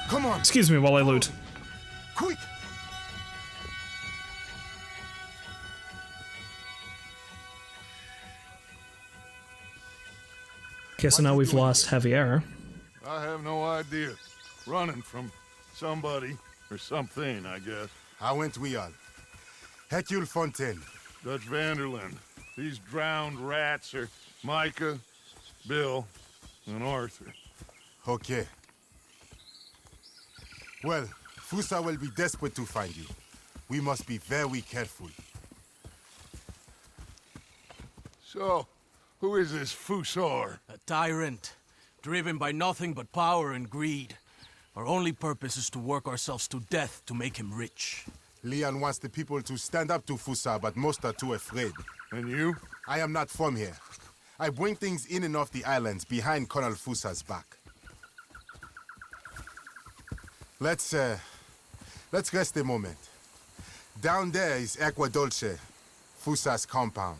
Come on, Excuse me while I loot. quick! Okay, so now we've lost Javier. I have no idea. Running from somebody or something, I guess. How went we all? Hercule Fontaine. Dutch Vanderland. These drowned rats are Micah, Bill, and Arthur. Okay. Well, Fusa will be desperate to find you. We must be very careful. So, who is this Fusar? A tyrant, driven by nothing but power and greed. Our only purpose is to work ourselves to death to make him rich. Leon wants the people to stand up to Fusa, but most are too afraid. And you? I am not from here. I bring things in and off the islands behind Colonel Fusa's back. Let's rest a moment. Down there is Aqua Dolce, Fusa's compound.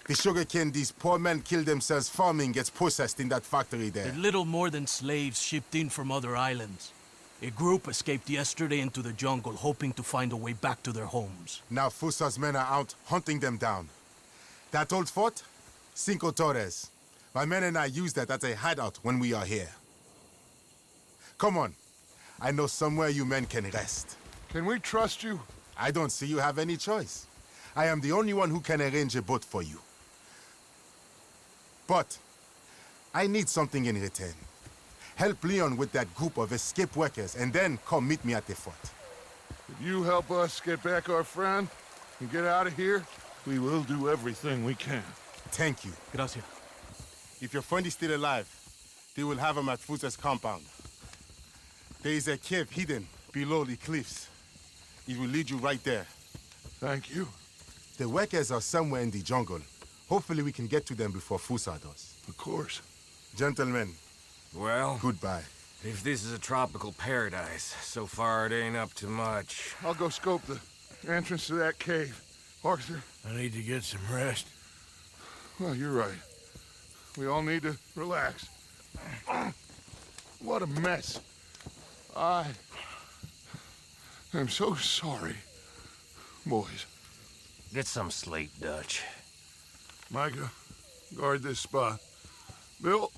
The sugarcane these poor men kill themselves farming gets processed in that factory there. They're little more than slaves shipped in from other islands. A group escaped yesterday into the jungle, hoping to find a way back to their homes. Now Fusa's men are out hunting them down. That old fort? Cinco Torres. My men and I use that as a hideout when we are here. Come on. I know somewhere you men can rest. Can we trust you? I don't see you have any choice. I am the only one who can arrange a boat for you. But I need something in return. Help Leon with that group of escape workers, and then come meet me at the fort. If you help us get back our friend and get out of here, we will do everything we can. Thank you. Gracias. If your friend is still alive, they will have him at Fusa's compound. There is a cave hidden below the cliffs. It will lead you right there. Thank you. The workers are somewhere in the jungle. Hopefully we can get to them before Fusa does. Of course. Gentlemen, Well, goodbye. if this is a tropical paradise, so far it ain't up to much. I'll go scope the entrance to that cave. Arthur? I need to get some rest. Well, you're right. We all need to relax. What a mess. I am so sorry, boys. Get some sleep, Dutch. Micah, guard this spot. Bill,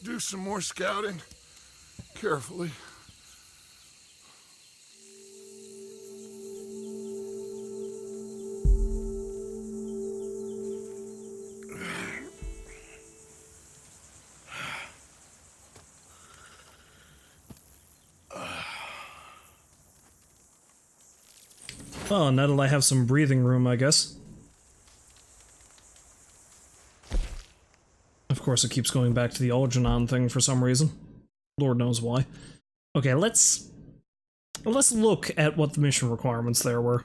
do some more scouting. Carefully. Oh, now that I have some breathing room, I guess. Of course, it keeps going back to the Algernon thing for some reason. Lord knows why. Okay, let's look at what the mission requirements there were.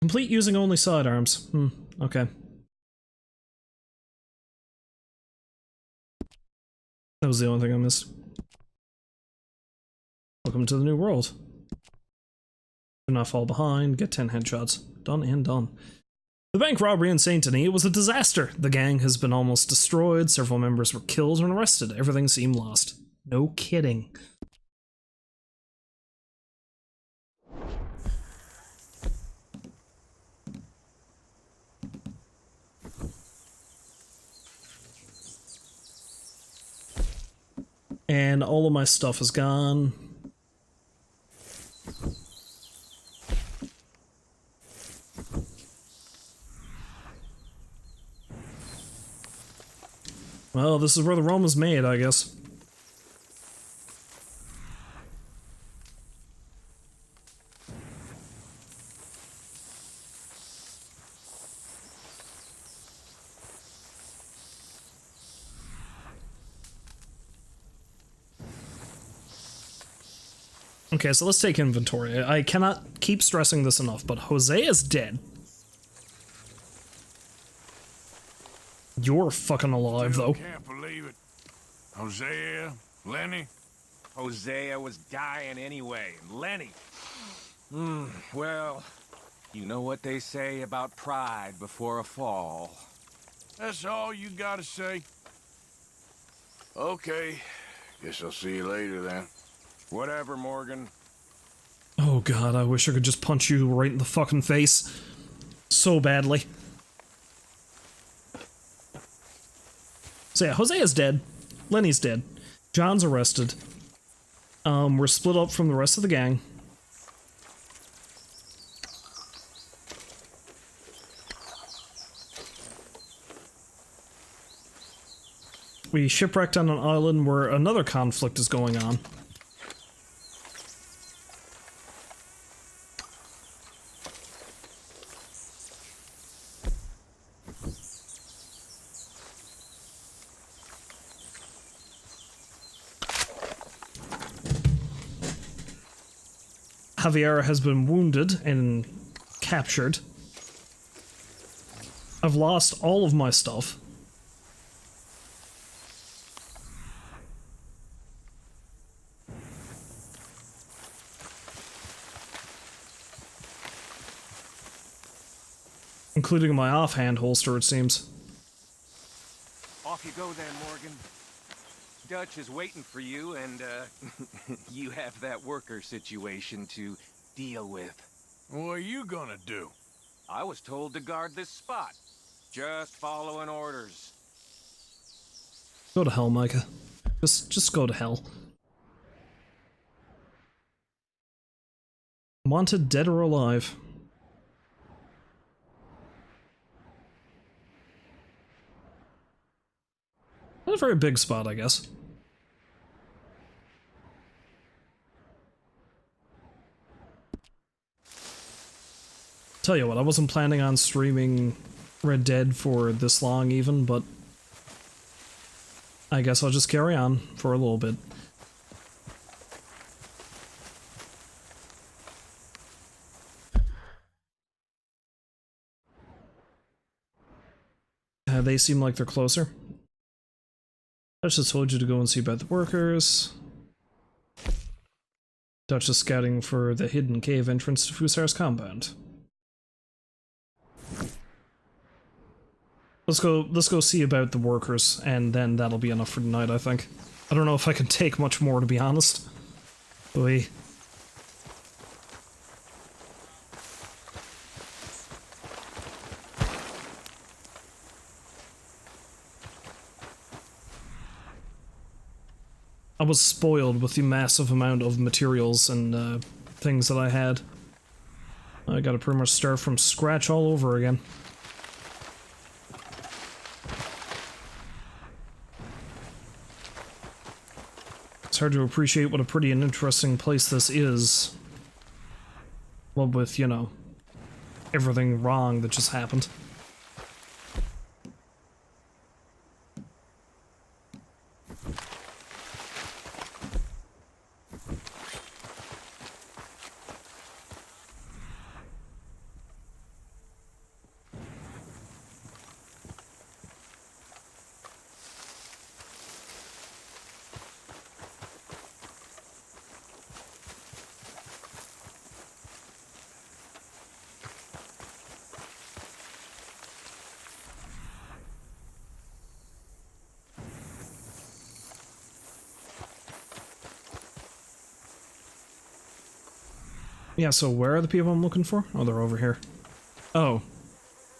Complete using only sidearms. Okay. That was the only thing I missed. Welcome to the new world. Do not fall behind, get 10 headshots. Done and done. The bank robbery in Saint Denis was a disaster. The gang has been almost destroyed, several members were killed and arrested. Everything seemed lost. No kidding. And all of my stuff is gone. Well, this is where the rum was made, I guess. Okay, so let's take inventory. I cannot keep stressing this enough, but Jose is dead. You're fucking alive, though. Can't believe it. Hosea, Lenny. Hosea was dying anyway. Lenny. Well, you know what they say about pride before a fall. That's all you gotta say? Okay. Guess I'll see you later then. Whatever, Morgan. Oh god, I wish I could just punch you right in the fucking face. So badly. So yeah, Hosea's dead. Lenny's dead. John's arrested. We're split up from the rest of the gang. We shipwrecked on an island where another conflict is going on. Javier has been wounded and captured. I've lost all of my stuff. Including my offhand holster, it seems. Off you go then, Morgan. Dutch is waiting for you, and, you have that worker situation to deal with. What are you gonna do? I was told to guard this spot. Just following orders. Go to hell, Micah. Just go to hell. Wanted dead or alive. Not a very big spot, I guess. Tell you what, I wasn't planning on streaming Red Dead for this long even, but I guess I'll just carry on for a little bit. They seem like they're closer. Dutch just told you to go and see about the workers. Dutch is scouting for the hidden cave entrance to Fusar's compound. Let's go see about the workers, and then that'll be enough for tonight, I think. I don't know if I can take much more, to be honest. Oy. I was spoiled with the massive amount of materials and things that I had. I gotta pretty much start from scratch all over again. It's hard to appreciate what a pretty and interesting place this is. Well, with, you know, everything wrong that just happened. Yeah, so where are the people I'm looking for? Oh, they're over here. Oh.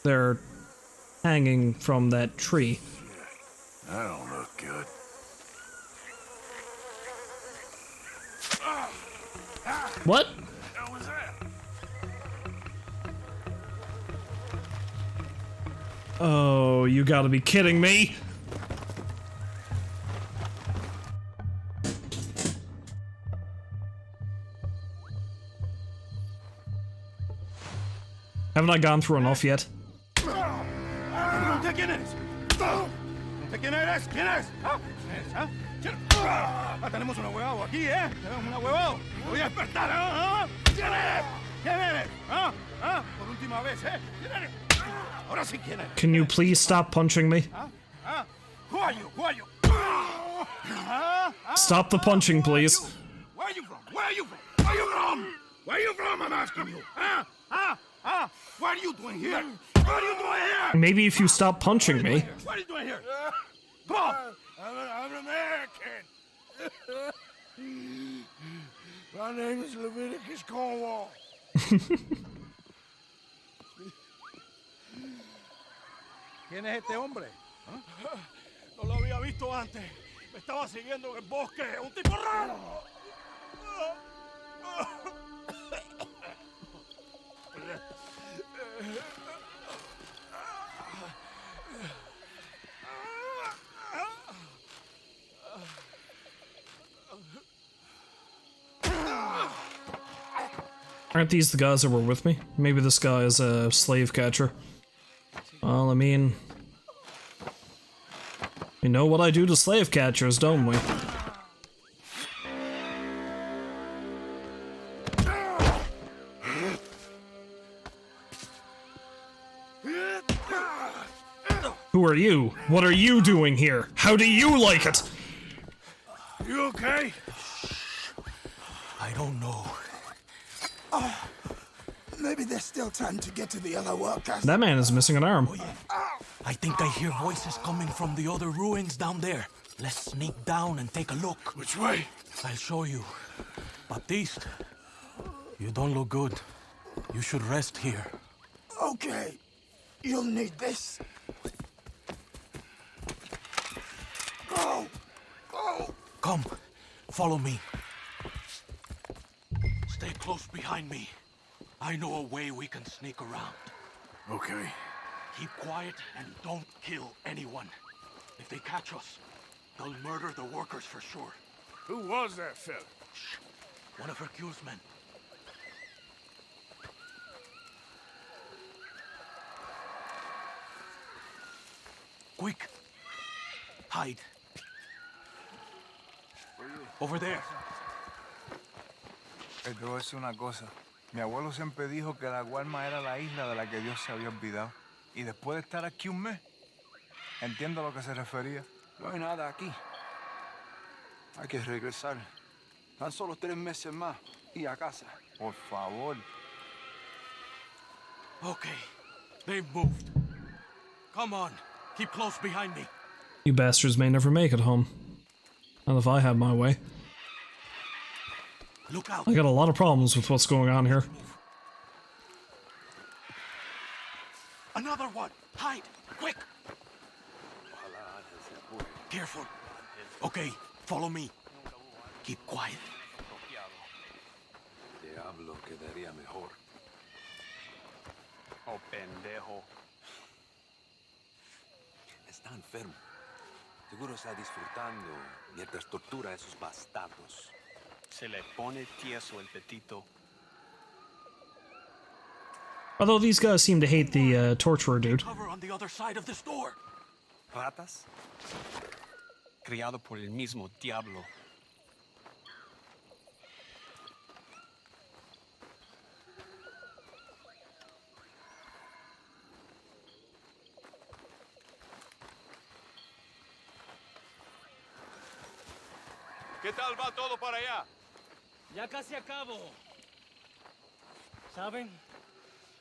They're hanging from that tree. That don't look good. What? What was that? Oh, you gotta be kidding me! Haven't I gone through enough yet? ¿Quién eres? ¿Quién eres? ¿Quién es? ¿Ah? Tenemos un huevado aquí, ¿eh? Tenemos un huevado. Voy a despertar, ¿ah? ¿Quién eres? ¿Quién eres? ¿Ah? ¿Ah? Por última vez, ¿eh? ¿Quién eres? Ahora sí, ¿quién eres? Can you please stop punching me? ¿Ah? ¿Ah? Who are you? Who are you? Stop the punching, please. Where are you from? Where are you from? Where are you from? Where are you from? I'm asking you. Ah? Ah? Ah? What are you doing here? What are you doing here? Maybe if you stop punching me. What are you doing here? Come on! I'm an American. My name is Leviticus Cornwall. ¿Quién es este hombre? ¿Ah? No lo había visto antes. Me estaba siguiendo en el bosque. Un tipo raro. Aren't these the guys that were with me? Maybe this guy is a slave catcher. Well, I mean... we know what I do to slave catchers, don't we? Who are you? What are you doing here? How do you like it? You okay? I don't know. Maybe there's still time to get to the other workers. That man is missing an arm. I think I hear voices coming from the other ruins down there. Let's sneak down and take a look. Which way? I'll show you. Baptiste, you don't look good. You should rest here. Okay. You'll need this. Go! Go! Come, follow me. Stay close behind me. I know a way we can sneak around. Okay. Keep quiet and don't kill anyone. If they catch us, they'll murder the workers for sure. Who was that fella? Shh. One of Hercule's men. Quick! Hide. Over there. Te voy a decir una cosa. Mi abuelo siempre dijo que la Guarma era la isla de la que Dios se había olvidado. Y después de estar aquí un mes, entiendo a lo que se refería. No hay nada aquí. Hay que regresar. Tan solo 3 meses más y a casa. Por favor. Okay. They've moved. Come on. Keep close behind me. You bastards may never make it home. Not if I had my way. Look out. I got a lot of problems with what's going on here. Another one! Hide! Quick! Careful. Okay, follow me. Keep quiet. Diablo, quedaría mejor. Oh, pendejo. Está enfermo. Seguro está disfrutando mientras tortura a esos bastardos. Se le pone tieso el petito. Although these guys seem to hate the torturer dude. Cover on the other side of this door. ¿Ratas? Criado por el mismo diablo. ¿Qué tal va todo para allá? Ya casi acabo. ¿Saben?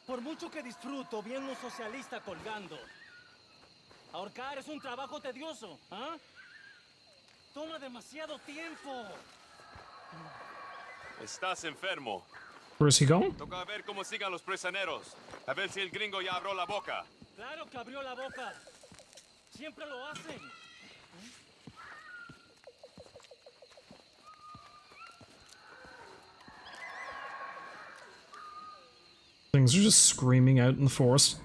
Por mucho que disfruto viendo un socialista colgando, ahorcar es un trabajo tedioso, ¿ah? Toma demasiado tiempo. Estás enfermo. Where is he going? Toca ver cómo sigan los prisioneros. A ver si el gringo ya abrió la boca. Claro que abrió la boca. Siempre lo hacen. Things are just screaming out in the forest.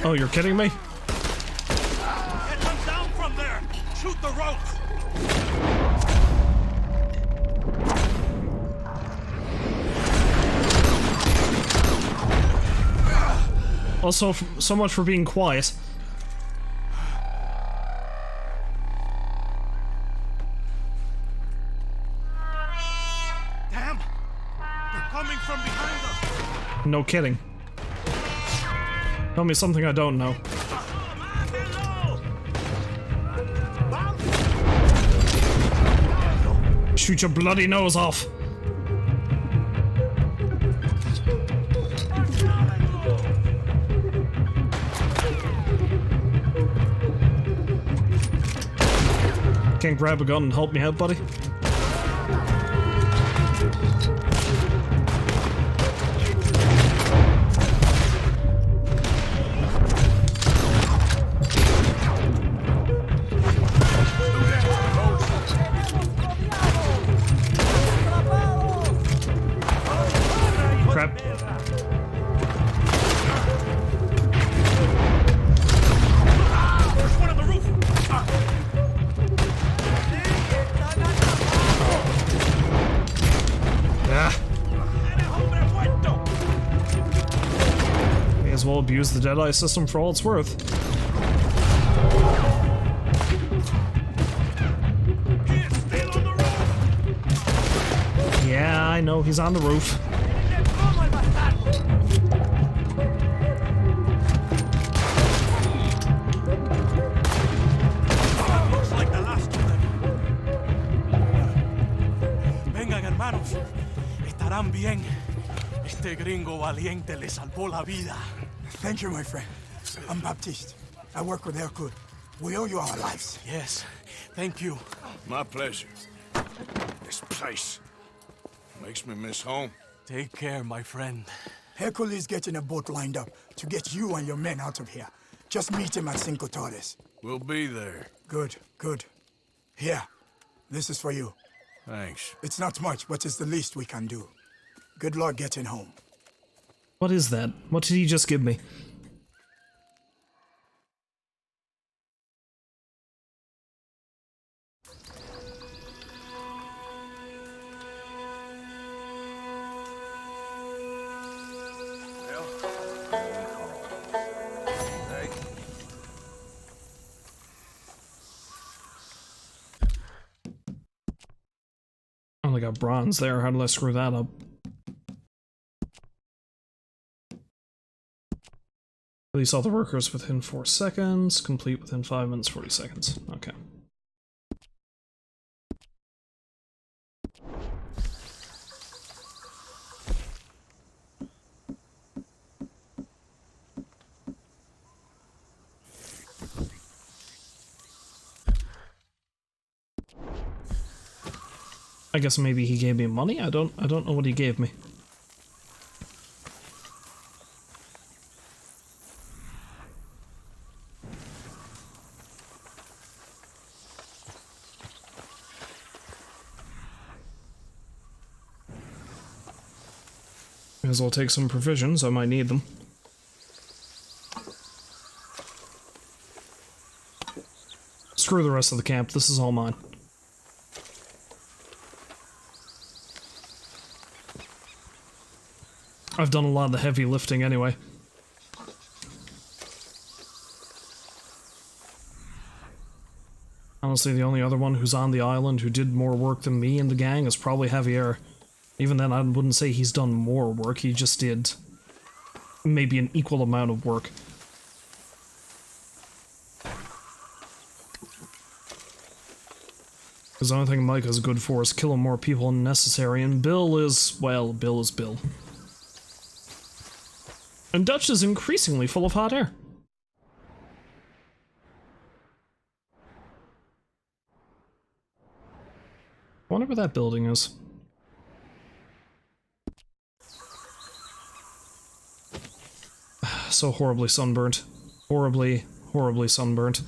Oh, you're kidding me? Get them down from there! Shoot the ropes! Also, so much for being quiet. Damn! They're coming from behind us! No kidding. Tell me something I don't know. Shoot your bloody nose off. Can't grab a gun and help me out, buddy? Crap. There's one on the roof! May as well abuse the Deadeye system for all it's worth. Yeah, I know, he's on the roof. Looks like hermanos. Estarán bien. Este gringo valiente le salvó la vida. Thank you, my friend. I'm Baptiste. I work with Hercule. We owe you our lives. Yes, thank you. My pleasure. This place makes me miss home. Take care, my friend. Hercule is getting a boat lined up to get you and your men out of here. Just meet him at Cinco Torres. We'll be there. Good, good. Here, this is for you. Thanks. It's not much, but it's the least we can do. Good luck getting home. What is that? What did he just give me? Only got bronze there. How did I screw that up? Release all the workers within 4 seconds. Complete within 5 minutes 40 seconds. Okay. I guess maybe he gave me money? I don't know what he gave me. May as well take some provisions, I might need them. Screw the rest of the camp, this is all mine. I've done a lot of the heavy lifting anyway. Honestly, the only other one who's on the island who did more work than me in the gang is probably Javier. Even then, I wouldn't say he's done more work, he just did maybe an equal amount of work. Because the only thing Micah's good for is killing more people than necessary, and Bill is, well, Bill is Bill. And Dutch is increasingly full of hot air. I wonder where that building is. So horribly sunburnt. Horribly, horribly sunburnt.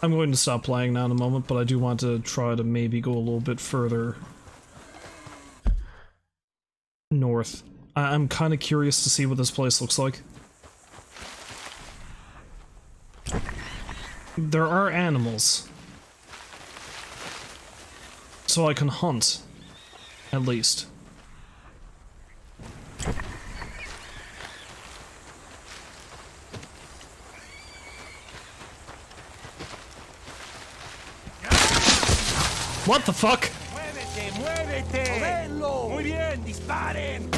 I'm going to stop playing now in a moment, but I do want to try to maybe go a little bit further north. I'm kind of curious to see what this place looks like. There are animals. So I can hunt, at least. What the fuck? ¡Muévete, muévete! ¡Moverlo! ¡Muy bien, disparen!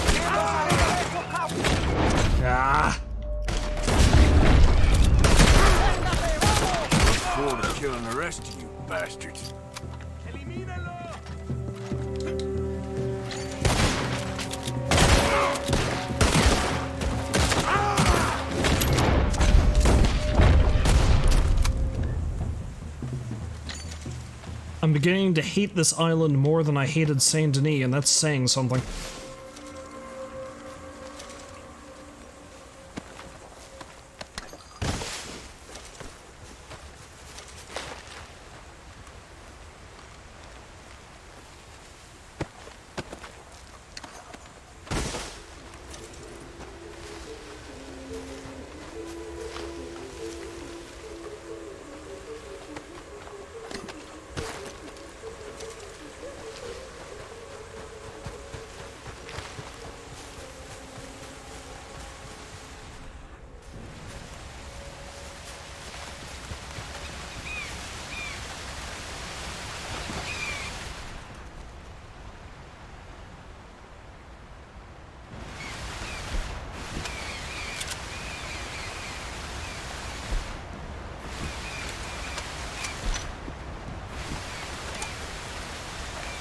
Ah! Look forward to killing the rest of you bastards. I'm beginning to hate this island more than I hated Saint Denis, and that's saying something.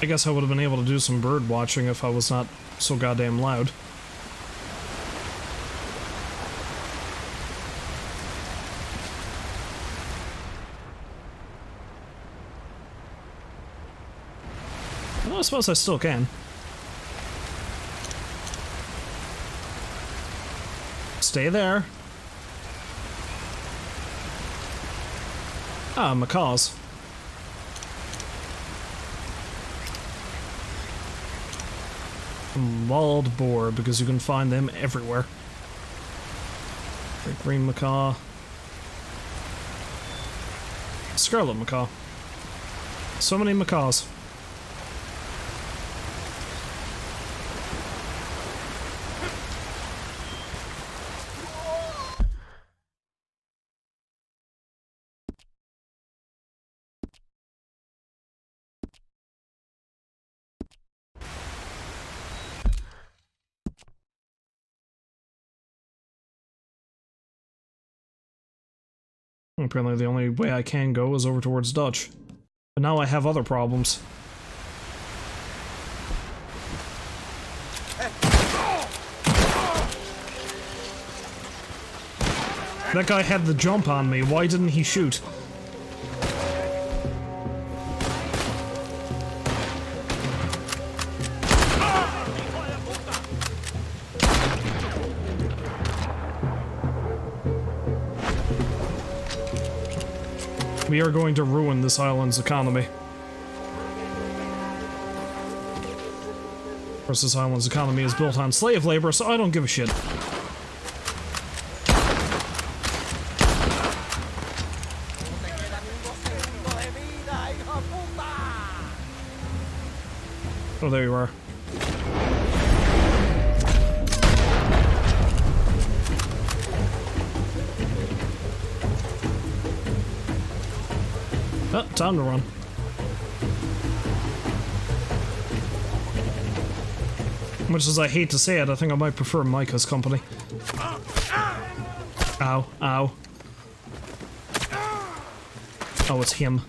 I guess I would have been able to do some bird watching if I was not so goddamn loud. Well, I suppose I still can. Stay there. Ah, macaws. Wild boar, because you can find them everywhere. Great green macaw. Scarlet macaw. So many macaws. Apparently the only way I can go is over towards Dutch. But now I have other problems. That guy had the jump on me, why didn't he shoot? We are going to ruin this island's economy. Of course, this island's economy is built on slave labor, so I don't give a shit. Oh, there you are. Oh, time to run. Much as I hate to say it, I think I might prefer Micah's company. Ow, ow. Oh, it's him.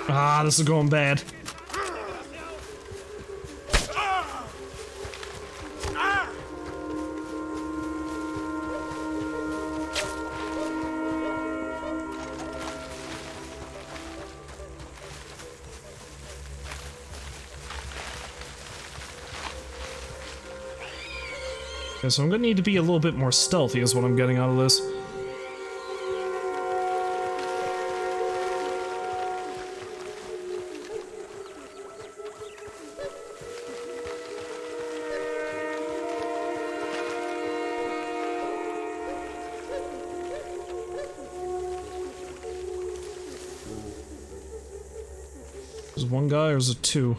Ah, this is going bad. Okay, so I'm gonna need to be a little bit more stealthy is what I'm getting out of this. Is it one guy or is it two?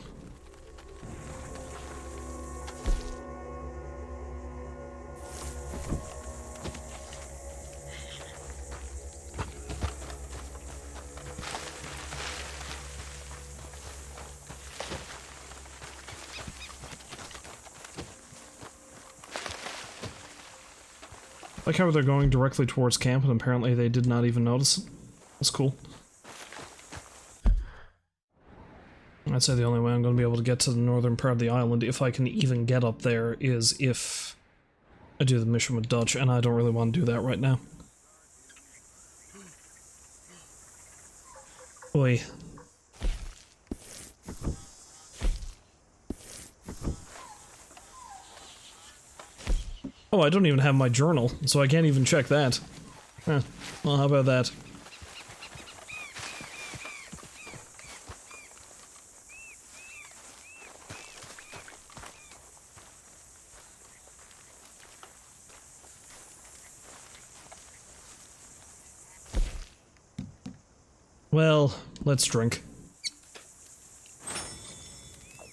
I like how they're going directly towards camp and apparently they did not even notice it. That's cool. I'd say the only way I'm going to be able to get to the northern part of the island, if I can even get up there, is if I do the mission with Dutch, and I don't really want to do that right now. Oi. Oh, I don't even have my journal, so I can't even check that. Well, how about that? Well, let's drink.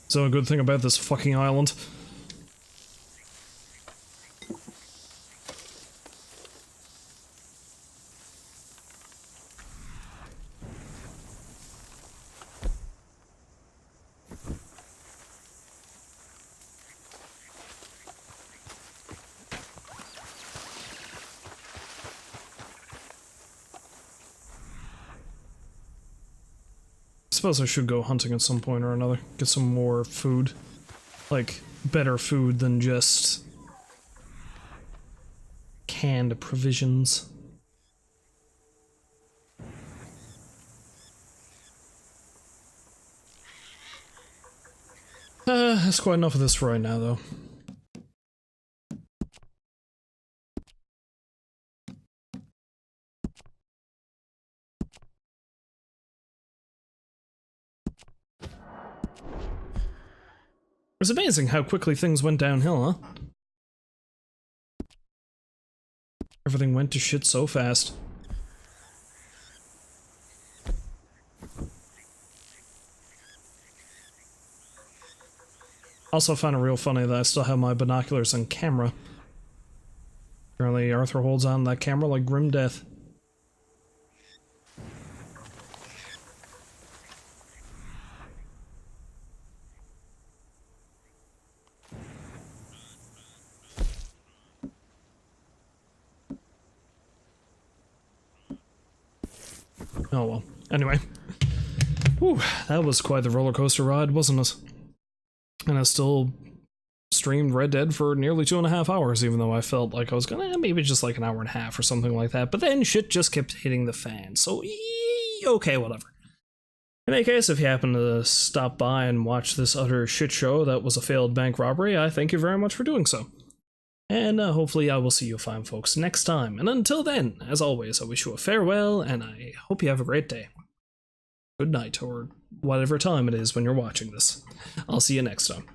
So a good thing about this fucking island. suppose I should go hunting at some point or another. Get some more food. Like, better food than just canned provisions. That's quite enough of this for right now, though. It was amazing how quickly things went downhill, huh? Everything went to shit so fast. Also found it real funny that I still have my binoculars on camera. Apparently Arthur holds on to that camera like grim death. Oh well. Anyway. Whew, that was quite the roller coaster ride, wasn't it? And I still streamed Red Dead for nearly 2.5 hours, even though I felt like I was gonna maybe just like an hour and a half or something like that. But then shit just kept hitting the fan, so okay, whatever. In any case, if you happen to stop by and watch this utter shit show that was a failed bank robbery, I thank you very much for doing so. And hopefully I will see you fine folks next time. And until then, as always, I wish you a farewell, and I hope you have a great day. Good night, or whatever time it is when you're watching this. I'll see you next time.